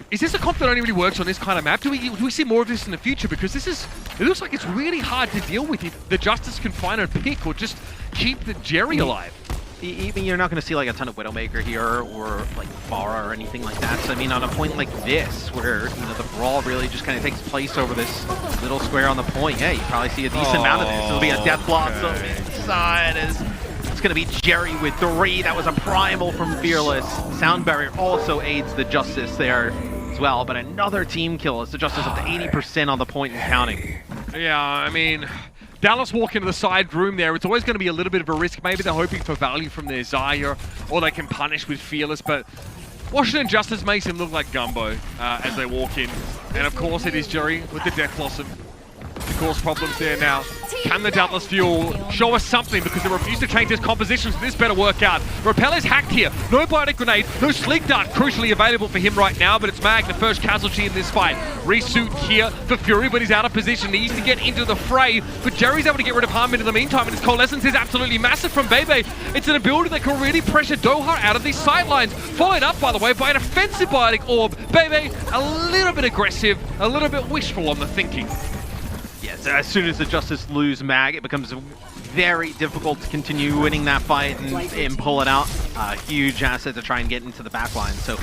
Is this a comp that only really works on this kind of map? Do we see more of this in the future? Because it looks like it's really hard to deal with if the Justice can find a pick or just keep the Jerry alive. Even you're not going to see like a ton of Widowmaker here or like Pharah or anything like that. So I mean, on a point like this, where the brawl really just kind of takes place over this little square on the point, yeah, you probably see a decent amount of this. It'll be a Death Blossom inside as it's going to be Jerry with 3. That was a primal from Fearless. Sound Barrier also aids the Justice there as well, but another team kill as the Justice up to 80% on the point and counting. Yeah, I mean, Dallas walk into the side room there. It's always going to be a little bit of a risk. Maybe they're hoping for value from their Zarya, or they can punish with Fearless, but Washington Justice makes him look like Gumbo as they walk in. And of course it is Jerry with the Death Blossom to cause problems there now. Can the Dallas Fuel show us something, because they refuse to change his composition, so this better work out. Repel is hacked here. No Bionic Grenade, no Sleek Dart crucially available for him right now, but it's Mag, the first casualty in this fight. Resuit here for Fury, but he's out of position. He needs to get into the fray, but Jerry's able to get rid of Harmon in the meantime, and his Coalescence is absolutely massive from Bebe. It's an ability that can really pressure Doha out of these sidelines. Followed up, by the way, by an offensive Bionic Orb. Bebe, a little bit aggressive, a little bit wishful on the thinking. Yes, as soon as the Justice lose Mag, it becomes very difficult to continue winning that fight and pull it out. A huge asset to try and get into the backline. So,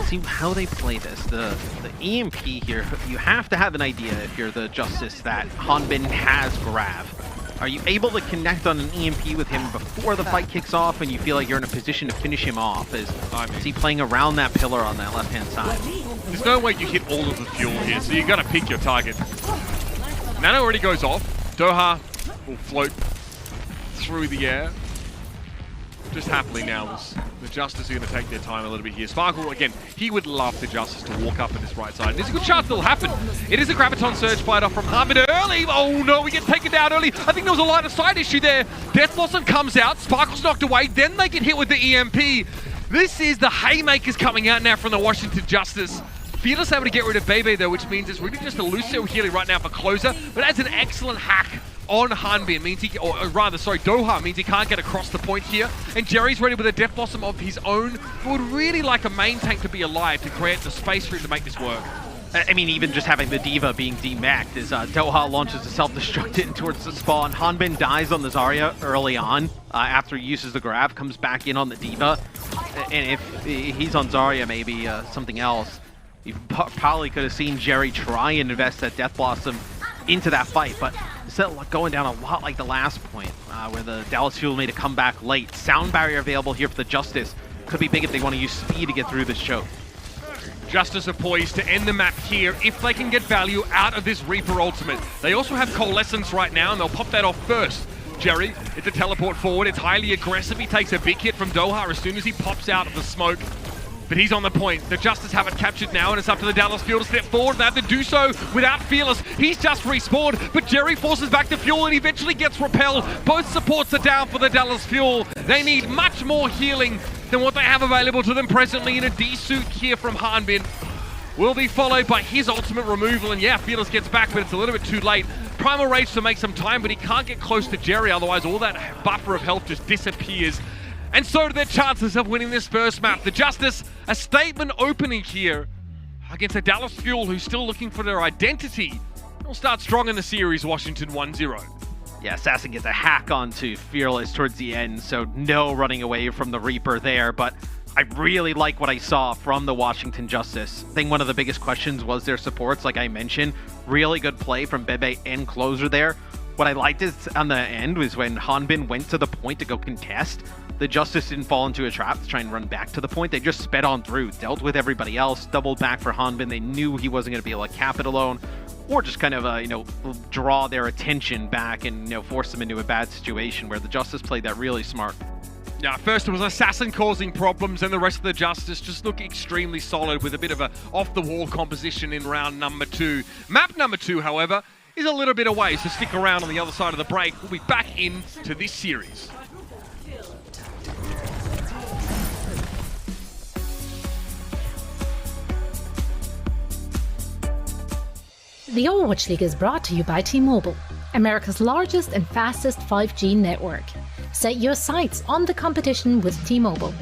see how they play this. The EMP here, you have to have an idea if you're the Justice that Hanbin has Grav. Are you able to connect on an EMP with him before the fight kicks off and you feel like you're in a position to finish him off? Is he playing around that pillar on that left-hand side? There's no way you hit all of the fuel here, so you got to pick your target. Nano already goes off. Doha will float through the air. Just happily now, the Justice are going to take their time a little bit here. Sparkle, again, he would love the Justice to walk up in this right side. There's a good chance it'll happen. It is a Graviton Surge fight off from Harmon early. Oh no, we get taken down early. I think there was a line of sight issue there. Death Blossom comes out, Sparkle's knocked away, then they get hit with the EMP. This is the haymakers coming out now from the Washington Justice. Fearless able to get rid of Bebe though, which means it's really just a Lucio healing right now for Closer, but that's an excellent hack on Hanbin. Means he, or rather, sorry, Doha means he can't get across the point here. And Jerry's ready with a Death Blossom of his own, but would really like a main tank to be alive to create the space for him to make this work. I mean, even just having the D.Va being demacked as Doha launches a self-destruct in towards the spawn. Hanbin dies on the Zarya early on after he uses the Grav, comes back in on the D.Va. And if he's on Zarya, maybe something else. You probably could have seen Jerry try and invest that Death Blossom into that fight, but instead of going down a lot like the last point, where the Dallas Fuel made a comeback late. Sound Barrier available here for the Justice. Could be big if they want to use speed to get through this choke. Justice are poised to end the map here if they can get value out of this Reaper ultimate. They also have Coalescence right now, and they'll pop that off first. Jerry, it's a teleport forward. It's highly aggressive. He takes a big hit from Doha as soon as he pops out of the smoke. But he's on the point. The Justice have it captured now, and it's up to the Dallas Fuel to step forward. They have to do so without Fearless. He's just respawned, but Jerry forces back the Fuel and eventually gets repelled. Both supports are down for the Dallas Fuel. They need much more healing than what they have available to them presently, in a D-suit here from Hanbin. Will be followed by his ultimate removal, and yeah, Fearless gets back, but it's a little bit too late. Primal Rage to make some time, but he can't get close to Jerry, otherwise all that buffer of health just disappears. And so do their chances of winning this first map. The Justice, a statement opening here against the Dallas Fuel, who's still looking for their identity. They'll start strong in the series, Washington 1-0. Yeah, Assassin gets a hack onto Fearless towards the end, so no running away from the Reaper there, but I really like what I saw from the Washington Justice. I think one of the biggest questions was their supports, like I mentioned. Really good play from Bebe and Closer there. What I liked is on the end was when Hanbin went to the point to go contest, the Justice didn't fall into a trap to try and run back to the point. They just sped on through, dealt with everybody else, doubled back for Hanbin. They knew he wasn't going to be able to cap it alone. or just kind of, draw their attention back and, force them into a bad situation where the Justice played that really smart. Yeah, first it was Assassin causing problems, and the rest of the Justice just look extremely solid with a bit of a off-the-wall composition in round number 2. Map number 2, however, is a little bit away, so stick around on the other side of the break. We'll be back into this series. The Overwatch League is brought to you by T-Mobile, America's largest and fastest 5G network. Set your sights on the competition with T-Mobile.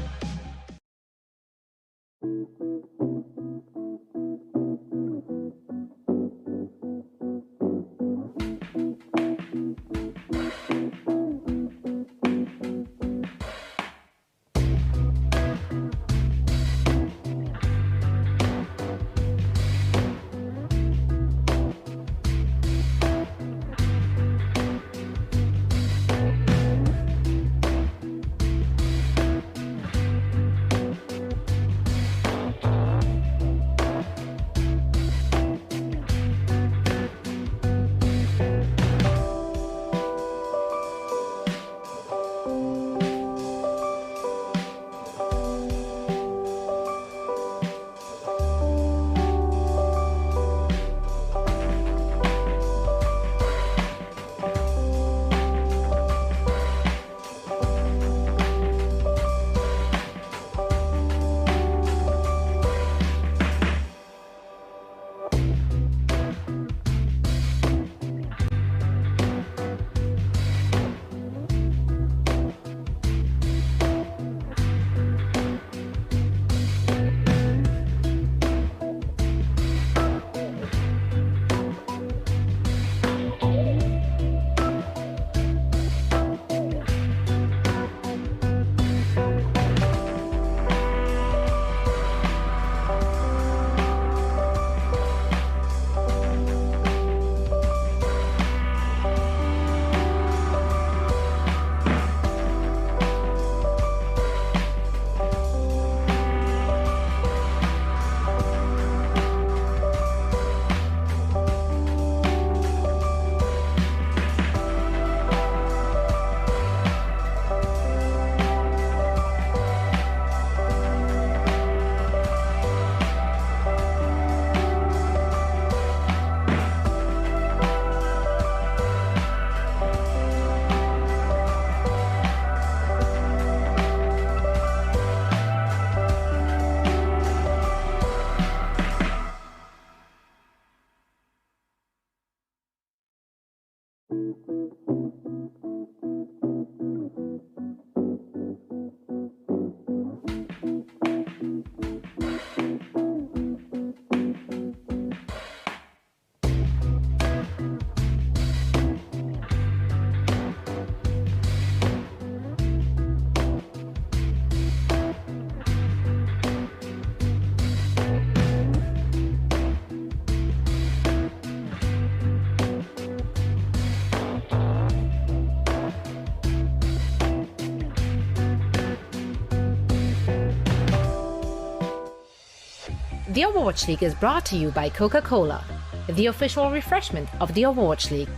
The Overwatch League is brought to you by Coca-Cola, the official refreshment of the Overwatch League,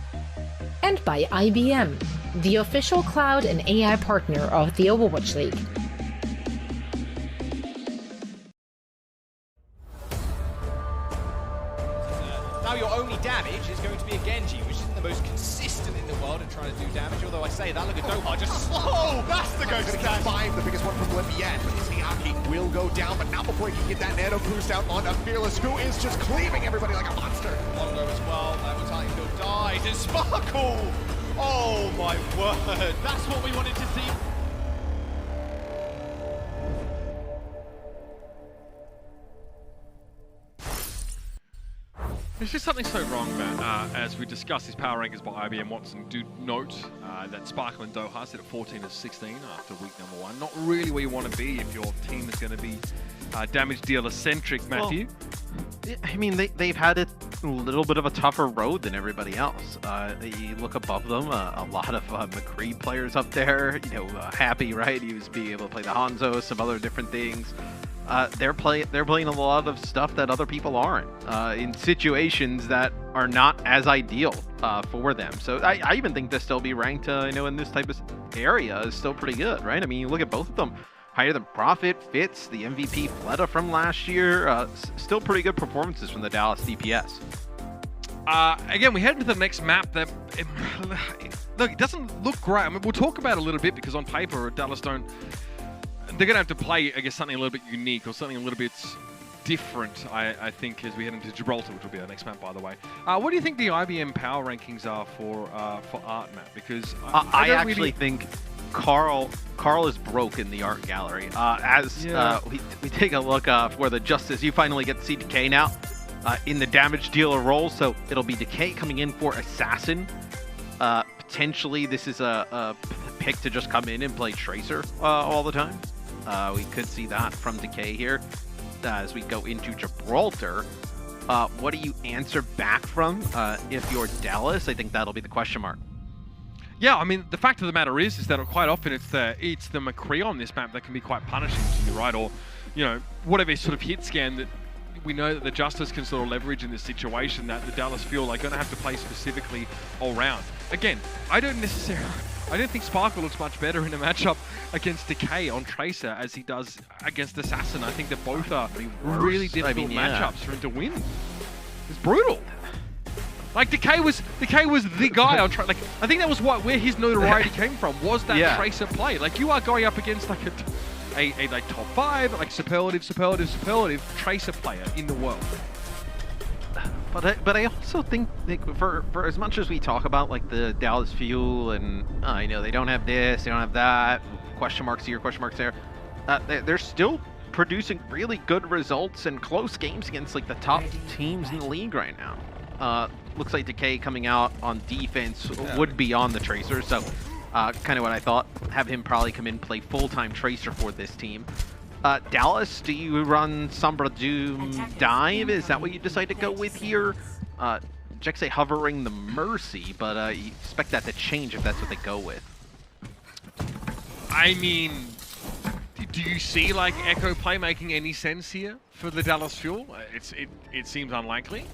and by IBM, the official cloud and AI partner of the Overwatch League. Now your only damage is going to be a Genji, which isn't the most consistent in the world at trying to do damage, although I say that, look at Doha, just slow! That's the ghost attack! 5, the biggest one from Limpien, but Izayaki will go down, but not before he can get that nano boost out on a Fearless, who is just cleaving everybody like a monster. Mondo as well, Mutali still dies, and Sparkle! Oh my word, that's what we wanted to see. There's just something so wrong, Matt. As we discuss these power rankings by IBM Watson, do note that Sparkle and Doha sit at 14 and 16 after week number 1. Not really where you want to be if your team is going to be damage dealer centric, Matthew. Well, I mean, they've had a little bit of a tougher road than everybody else. You look above them, a lot of McCree players up there. Happy, right? He was being able to play the Hanzo, some other different things. They're playing a lot of stuff that other people aren't in situations that are not as ideal for them. So I even think to still be ranked, in this type of area is still pretty good, right? I mean, you look at both of them, higher than Profit, Fitz, the MVP Fleta from last year, still pretty good performances from the Dallas DPS. Again, we head into the next map that, look, it doesn't look great. I mean, we'll talk about it a little bit because on paper, Dallas they're going to have to play, I guess, something a little bit unique or something a little bit different, I think, as we head into Gibraltar, which will be our next map, by the way. What do you think the IBM power rankings are for art map? Because I actually think Carl is broke in the art gallery. We take a look for the Justice, you finally get to see Decay now in the damage dealer role, so it'll be Decay coming in for Assassin. Potentially, this is a pick to just come in and play Tracer all the time. We could see that from Decay here as we go into Gibraltar. What do you answer back from if you're Dallas? I think that'll be the question mark. Yeah, I mean, the fact of the matter is that quite often it's the McCree on this map that can be quite punishing to you, right? Or, whatever sort of hit scan that we know that the Justice can sort of leverage in this situation that the Dallas Fuel are going to have to play specifically all round. Again, I don't think Sparkle looks much better in a matchup against Decay on Tracer as he does against Assassin. I think that both are really difficult matchups for him to win. It's brutal. Like Decay was the guy on Tracer. Like I think that was where his notoriety came from, was that Tracer play. Like you are going up against like a like top 5, like superlative Tracer player in the world. But I also think for as much as we talk about like the Dallas Fuel and they don't have this, they don't have that, question marks here, question marks there, they're still producing really good results and close games against like the top teams in the league right now. Looks like Decay coming out on defense would be on the Tracer, so kind of what I thought, have him probably come in play full-time Tracer for this team. Dallas, do you run Sombra Doom Dive? Is that what you decide to go with here? Jexay hovering the Mercy, but you expect that to change if that's what they go with. I mean, do you see like Echo play making any sense here for the Dallas Fuel? It seems unlikely.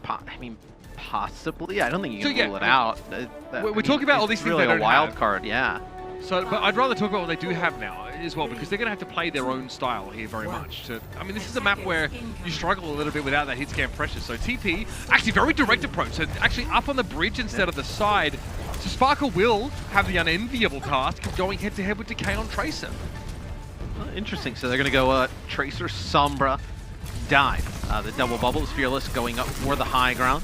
I mean, possibly. I don't think you can rule it out. We're talking about all these things really they don't a wild have. card, yeah. So, but I'd rather talk about what they do have now as well, because they're going to have to play their own style here very much. I mean, this is a map where you struggle a little bit without that hit scan pressure. So TP, actually very direct approach. So actually up on the bridge instead of the side. So Sparkle will have the unenviable task of going head-to-head with Decay on Tracer. Interesting. So they're going to go Tracer, Sombra, Dive. The double bubbles, Fearless going up for the high ground.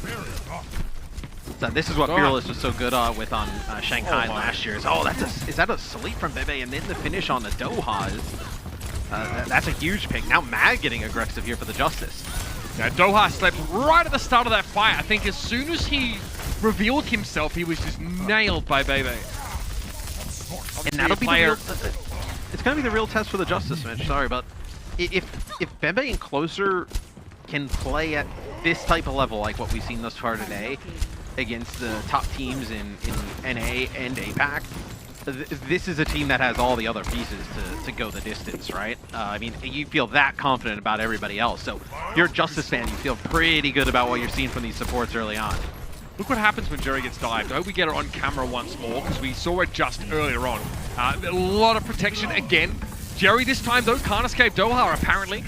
So this is what Fearless was so good with on Shanghai last year. Is that a sleep from Bebe? And then the finish on the Doha is that's a huge pick. Now Mag getting aggressive here for the Justice. Now Doha slept right at the start of that fight. I think as soon as he revealed himself, he was just nailed by Bebe. And that'll be it's gonna be the real test for the Justice, Mitch. Sorry, but if Bebe and Closer can play at this type of level like what we've seen thus far today against the top teams in NA and APAC, this is a team that has all the other pieces to go the distance, right? I mean, you feel that confident about everybody else. So if you're a Justice fan, you feel pretty good about what you're seeing from these supports early on. Look what happens when Jerry gets dived. I hope we get it on camera once more, because we saw it just earlier on. A lot of protection again. Jerry this time, though, can't escape Doha, apparently.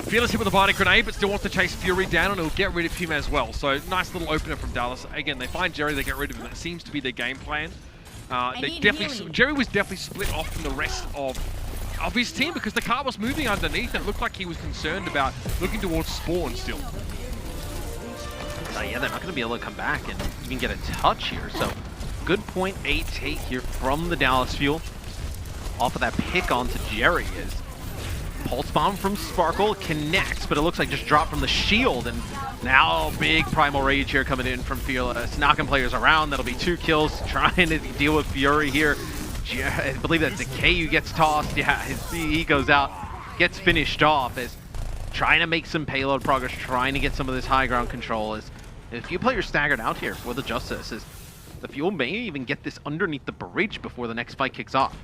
Fearless hit with a Bionic Grenade, but still wants to chase Fury down, and it'll get rid of him as well. So, nice little opener from Dallas. Again, they find Jerry, they get rid of him. That seems to be their game plan. Jerry was definitely split off from the rest of his team, because the car was moving underneath, and it looked like he was concerned about looking towards spawn still. Yeah, they're not going to be able to come back and even get a touch here. So, good point 8 take here from the Dallas Fuel. Off of that pick onto Jerry is Pulse Bomb from Sparkle connects, but it looks like just dropped from the shield, and now big Primal Rage here coming in from Fearless, knocking players around. That'll be 2 kills, trying to deal with Fury here. I believe that's Decay who gets tossed. Yeah, he goes out, gets finished off as trying to make some payload progress, trying to get some of this high ground control. As a few players staggered out here for the Justice, as the Fuel may even get this underneath the bridge before the next fight kicks off.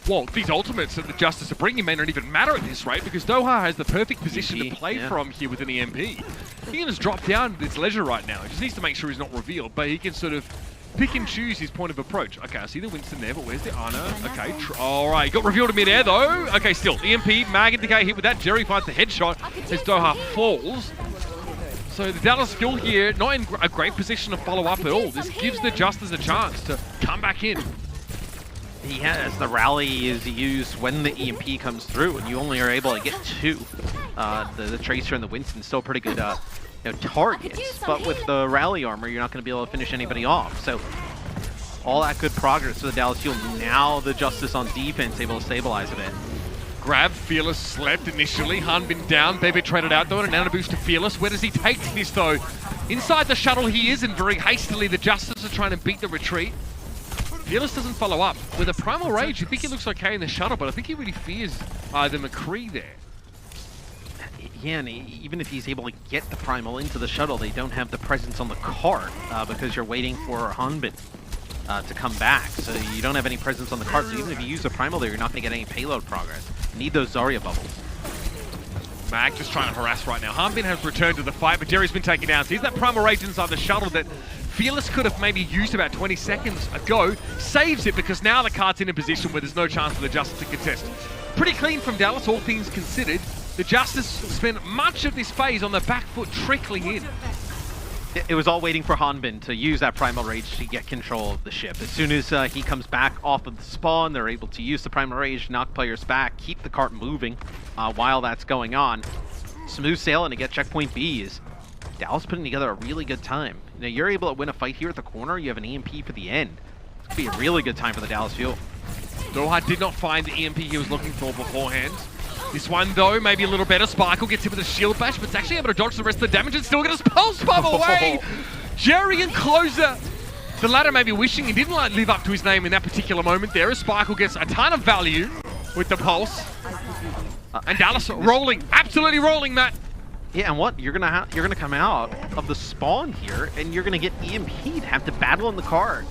well, these ultimates that the Justice are bringing may not even matter at this rate because Doha has the perfect position to play from here with an EMP. He can just drop down to this leisure right now. He just needs to make sure he's not revealed, but he can sort of pick and choose his point of approach. Okay, I see the Winston there, but where's the Ana? Okay, all right, got revealed in midair though. Okay, still, EMP, Mag and Decay hit with that. Jerry finds the headshot as Doha falls. So the Dallas Fuel here, not in a great position to follow up at all. This gives the Justice a chance to come back in. He has the rally is used when the EMP comes through, and you only are able to get 2. The Tracer and the Winston still pretty good targets, but with the rally armor, you're not going to be able to finish anybody off. So all that good progress for the Dallas Fuel. Now the Justice on defense able to stabilize a bit. Grab, Fearless slept initially. Hanbin down, Bebe traded out though, and a nano boost to Fearless. Where does he take this though? Inside the shuttle he is, and very hastily the Justice are trying to beat the retreat. Fearless doesn't follow up. With a Primal Rage, you think he looks okay in the shuttle, but I think he really fears the McCree there. Yeah, and even if he's able to get the Primal into the shuttle, they don't have the presence on the cart because you're waiting for Hanbin to come back. So you don't have any presence on the cart, so even if you use a Primal there, you're not going to get any payload progress. You need those Zarya bubbles. Mag just trying to harass right now. Hanbin has returned to the fight, but Jerry's been taken down. So he's that Primal Rage inside the shuttle that Fearless could have maybe used about 20 seconds ago. Saves it because now the cart's in a position where there's no chance for the Justice to contest. Pretty clean from Dallas, all things considered. The Justice spent much of this phase on the back foot trickling in. It was all waiting for Hanbin to use that Primal Rage to get control of the ship. As soon as he comes back off of the spawn, they're able to use the Primal Rage, knock players back, keep the cart moving while that's going on. Smooth sailing to get checkpoint B is Dallas putting together a really good time. You know, you're able to win a fight here at the corner, you have an EMP for the end. It's going to be a really good time for the Dallas Fuel. Doha did not find the EMP he was looking for beforehand. This one, though, maybe a little better. Sparkle gets hit with a shield bash, but it's actually able to dodge the rest of the damage and still get his pulse bomb away! Jerry and Closer. The latter maybe wishing he didn't live up to his name in that particular moment there, as Sparkle gets a ton of value with the pulse. And Dallas rolling, absolutely rolling, Matt. Yeah, and what? You're gonna come out of the spawn here, and you're gonna get EMP'd, have to battle in the cart.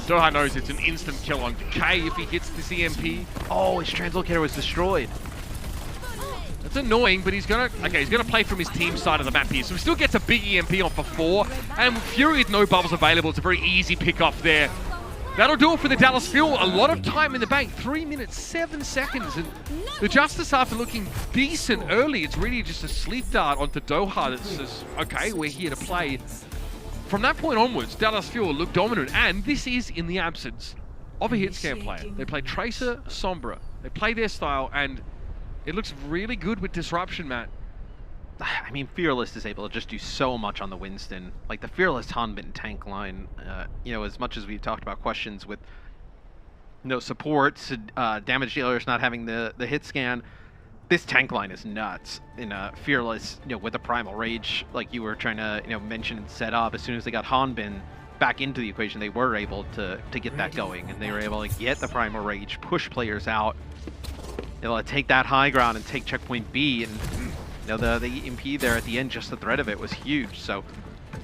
Doha knows it's an instant kill on Decay if he hits this EMP. Oh, his translocator was destroyed. That's annoying, but he's gonna play from his team side of the map here. So he still gets a big EMP on for 4, and with Fury with no bubbles available, it's a very easy pick off there. That'll do it for the Dallas Fuel. A lot of time in the bank, 3 minutes, 7 seconds, and the Justice, after looking decent early, it's really just a sleep dart onto Doha that says, okay, we're here to play. From that point onwards, Dallas Fuel looked dominant, and this is in the absence of a hit scan player. They play Tracer, Sombra. They play their style, and it looks really good with Disruption, Matt. I mean, Fearless is able to just do so much on the Winston. Like the Fearless Hanbin tank line, you know, as much as we've talked about questions with no supports, damage dealers not having the hit scan, this tank line is nuts. In Fearless, you know, with the Primal Rage, like you were trying to, you know, mention and set up, as soon as they got Hanbin back into the equation, they were able to get that going, and they were able to get the Primal Rage, push players out, able to take that high ground and take checkpoint B, and you know, the EMP there at the end, just the threat of it was huge. So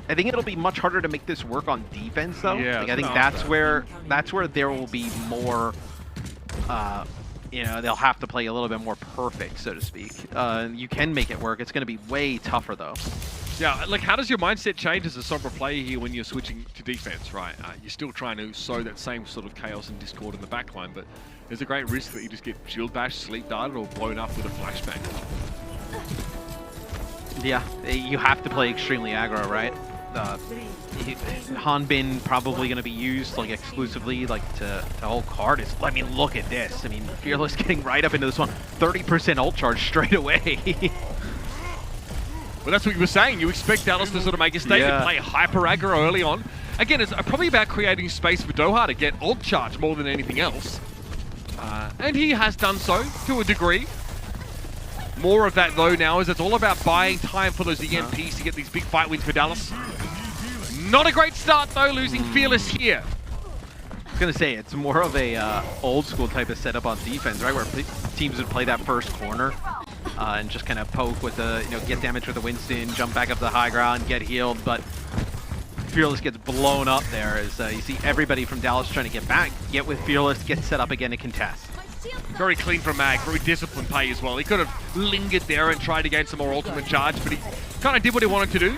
I think it'll be much harder to make this work on defense, though. Yeah, like, I think that's where there will be more. You know, they'll have to play a little bit more perfect, so to speak. You can make it work. It's going to be way tougher, though. Yeah, like, how does your mindset change as a Sombra player here when you're switching to defense, right? You're still trying to sow that same sort of chaos and discord in the backline, but there's a great risk that you just get shield bashed, sleep darted, or blown up with a flashbang. Yeah, you have to play extremely aggro, right? Hanbin probably going to be used like exclusively like to hold card. I mean, look at this. I mean, Fearless getting right up into this one. 30% ult charge straight away. Well, that's what you were saying. You expect Dallas to sort of make a statement, play hyper aggro early on. Again, it's probably about creating space for Doha to get ult charge more than anything else. And he has done so to a degree. More of that, though, now, is it's all about buying time for those EMPs to get these big fight wins for Dallas. Not a great start, though, losing Fearless here. I was going to say, it's more of a old school type of setup on defense, right? Where teams would play that first corner and just kind of poke with the, you know, get damage with the Winston, jump back up the high ground, get healed. But Fearless gets blown up there as you see everybody from Dallas trying to get back, get with Fearless, get set up again to contest. Very clean from Mag, very disciplined play as well. He could have lingered there and tried to gain some more ultimate charge, but he kind of did what he wanted to do.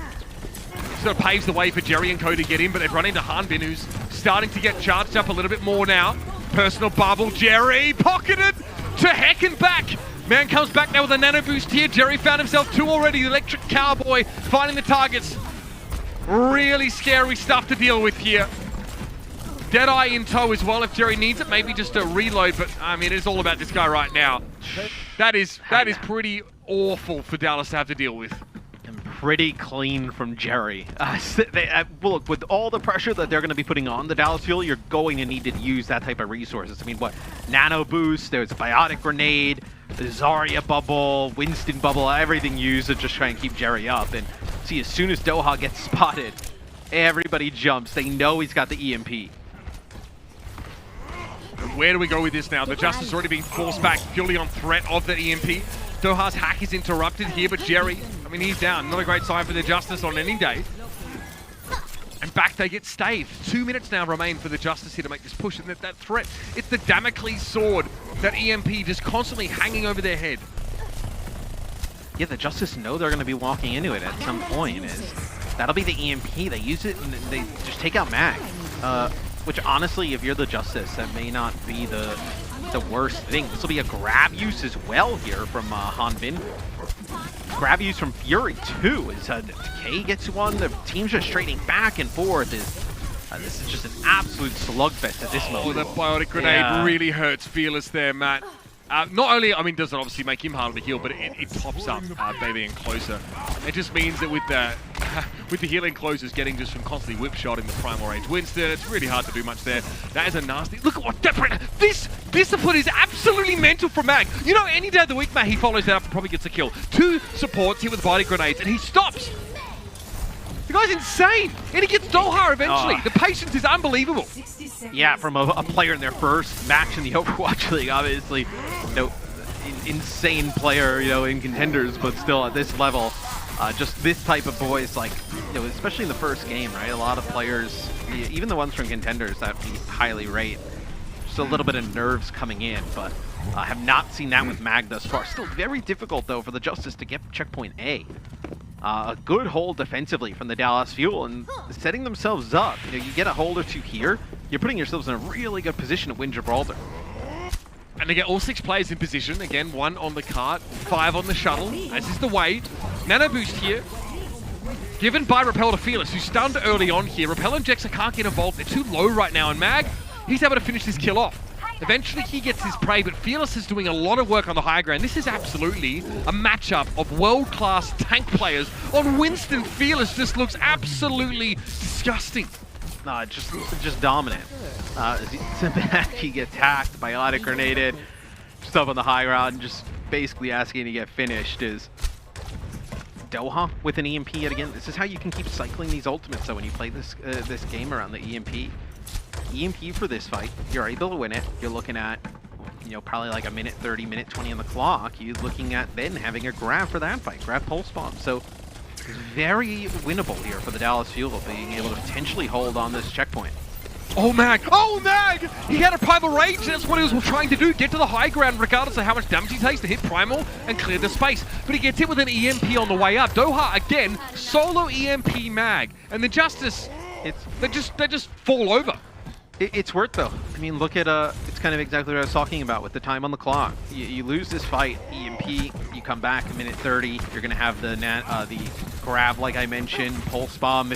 Sort of paves the way for Jerry and Co to get in, but they've run into Hanbin, who's starting to get charged up a little bit more now. Personal bubble, Jerry pocketed to heck and back. Man comes back now with a nano boost here. Jerry found himself 2 already. The Electric Cowboy finding the targets. Really scary stuff to deal with here. Deadeye in tow as well if Jerry needs it. Maybe just a reload, but I mean, it's all about this guy right now. That is pretty awful for Dallas to have to deal with. And pretty clean from Jerry. Look, with all the pressure that they're going to be putting on the Dallas Fuel, you're going to need to use that type of resources. I mean, what? Nano boost, there's a Biotic Grenade, the Zarya bubble, Winston bubble, everything used to just try and keep Jerry up. And see, as soon as Doha gets spotted, everybody jumps. They know he's got the EMP. Where do we go with this now? The Justice already being forced back purely on threat of the EMP. Doha's hack is interrupted here, but Jerry, I mean, he's down. Not a great sign for the Justice on any day. And back they get staved. 2 minutes now remain for the Justice here to make this push. And that threat, it's the Damocles sword, that EMP just constantly hanging over their head. Yeah, the Justice know they're going to be walking into it at some point. That'll be the EMP. They use it and they just take out Mag. Which honestly, if you're the Justice, that may not be the worst thing. This will be a grab use as well here from Hanbin. Grab use from Fury too, as Decay gets one. The team's just trading back and forth. This is just an absolute slugfest at this moment. Oh, that Biotic Grenade really hurts Fearless there, Matt. Not only, I mean, does it obviously make him harder to heal, but it pops up Baby and closer. It just means that with the healing closers getting just from constantly whip-shotting the Primal Rage Winston, it's really hard to do much there. That is a nasty... Look at what... This discipline is absolutely mental from Mag. You know, any day of the week, Matt, he follows that up and probably gets a kill. 2 supports here with Biotic Grenades, and he stops. The guy's insane, and he gets Doha eventually. The patience is unbelievable. Yeah, from a player in their first match in the Overwatch League, obviously, you know, insane player, you know, in contenders, but still at this level, just this type of voice, like, you know, especially in the first game, right? A lot of players, even the ones from contenders that we highly rate, just a little bit of nerves coming in, but I have not seen that with Mag thus far. Still very difficult, though, for the Justice to get checkpoint A. A good hold defensively from the Dallas Fuel and setting themselves up. You know, you get a hold or 2 here, you're putting yourselves in a really good position to win Gibraltar. And they get all 6 players in position. Again, 1 on the cart, 5 on the shuttle, as is the way. Nano boost here. Given by Repel to Fearless, who's stunned early on here. Repel and Jexa can't get involved. They're too low right now. And Mag, he's able to finish this kill off. Eventually he gets his prey, but Fearless is doing a lot of work on the high ground. This is absolutely a matchup of world-class tank players. On Winston, Fearless just looks absolutely disgusting. No, just dominant. He gets hacked, Biotic Grenaded, just up on the high ground, just basically asking to get finished. Is Doha with an EMP yet again? This is how you can keep cycling these ultimates, so when you play this this game around the EMP. EMP for this fight, you're able to win it. You're looking at, you know, probably like a minute 30, minute 20 on the clock. You're looking at then having a grab for that fight, grab pulse bomb. So very winnable here for the Dallas Fuel, being able to potentially hold on this checkpoint. Oh, Mag! Oh, Mag! He had a Primal Rage, that's what he was trying to do, get to the high ground regardless of how much damage he takes to hit Primal and clear the space. But he gets hit with an EMP on the way up. Doha, again, solo EMP Mag. And the Justice, they just fall over. It's worth though. I mean, look at it's kind of exactly what I was talking about with the time on the clock. You lose this fight, EMP, you come back a minute 30. You're gonna have the grab, like I mentioned, pulse bomb.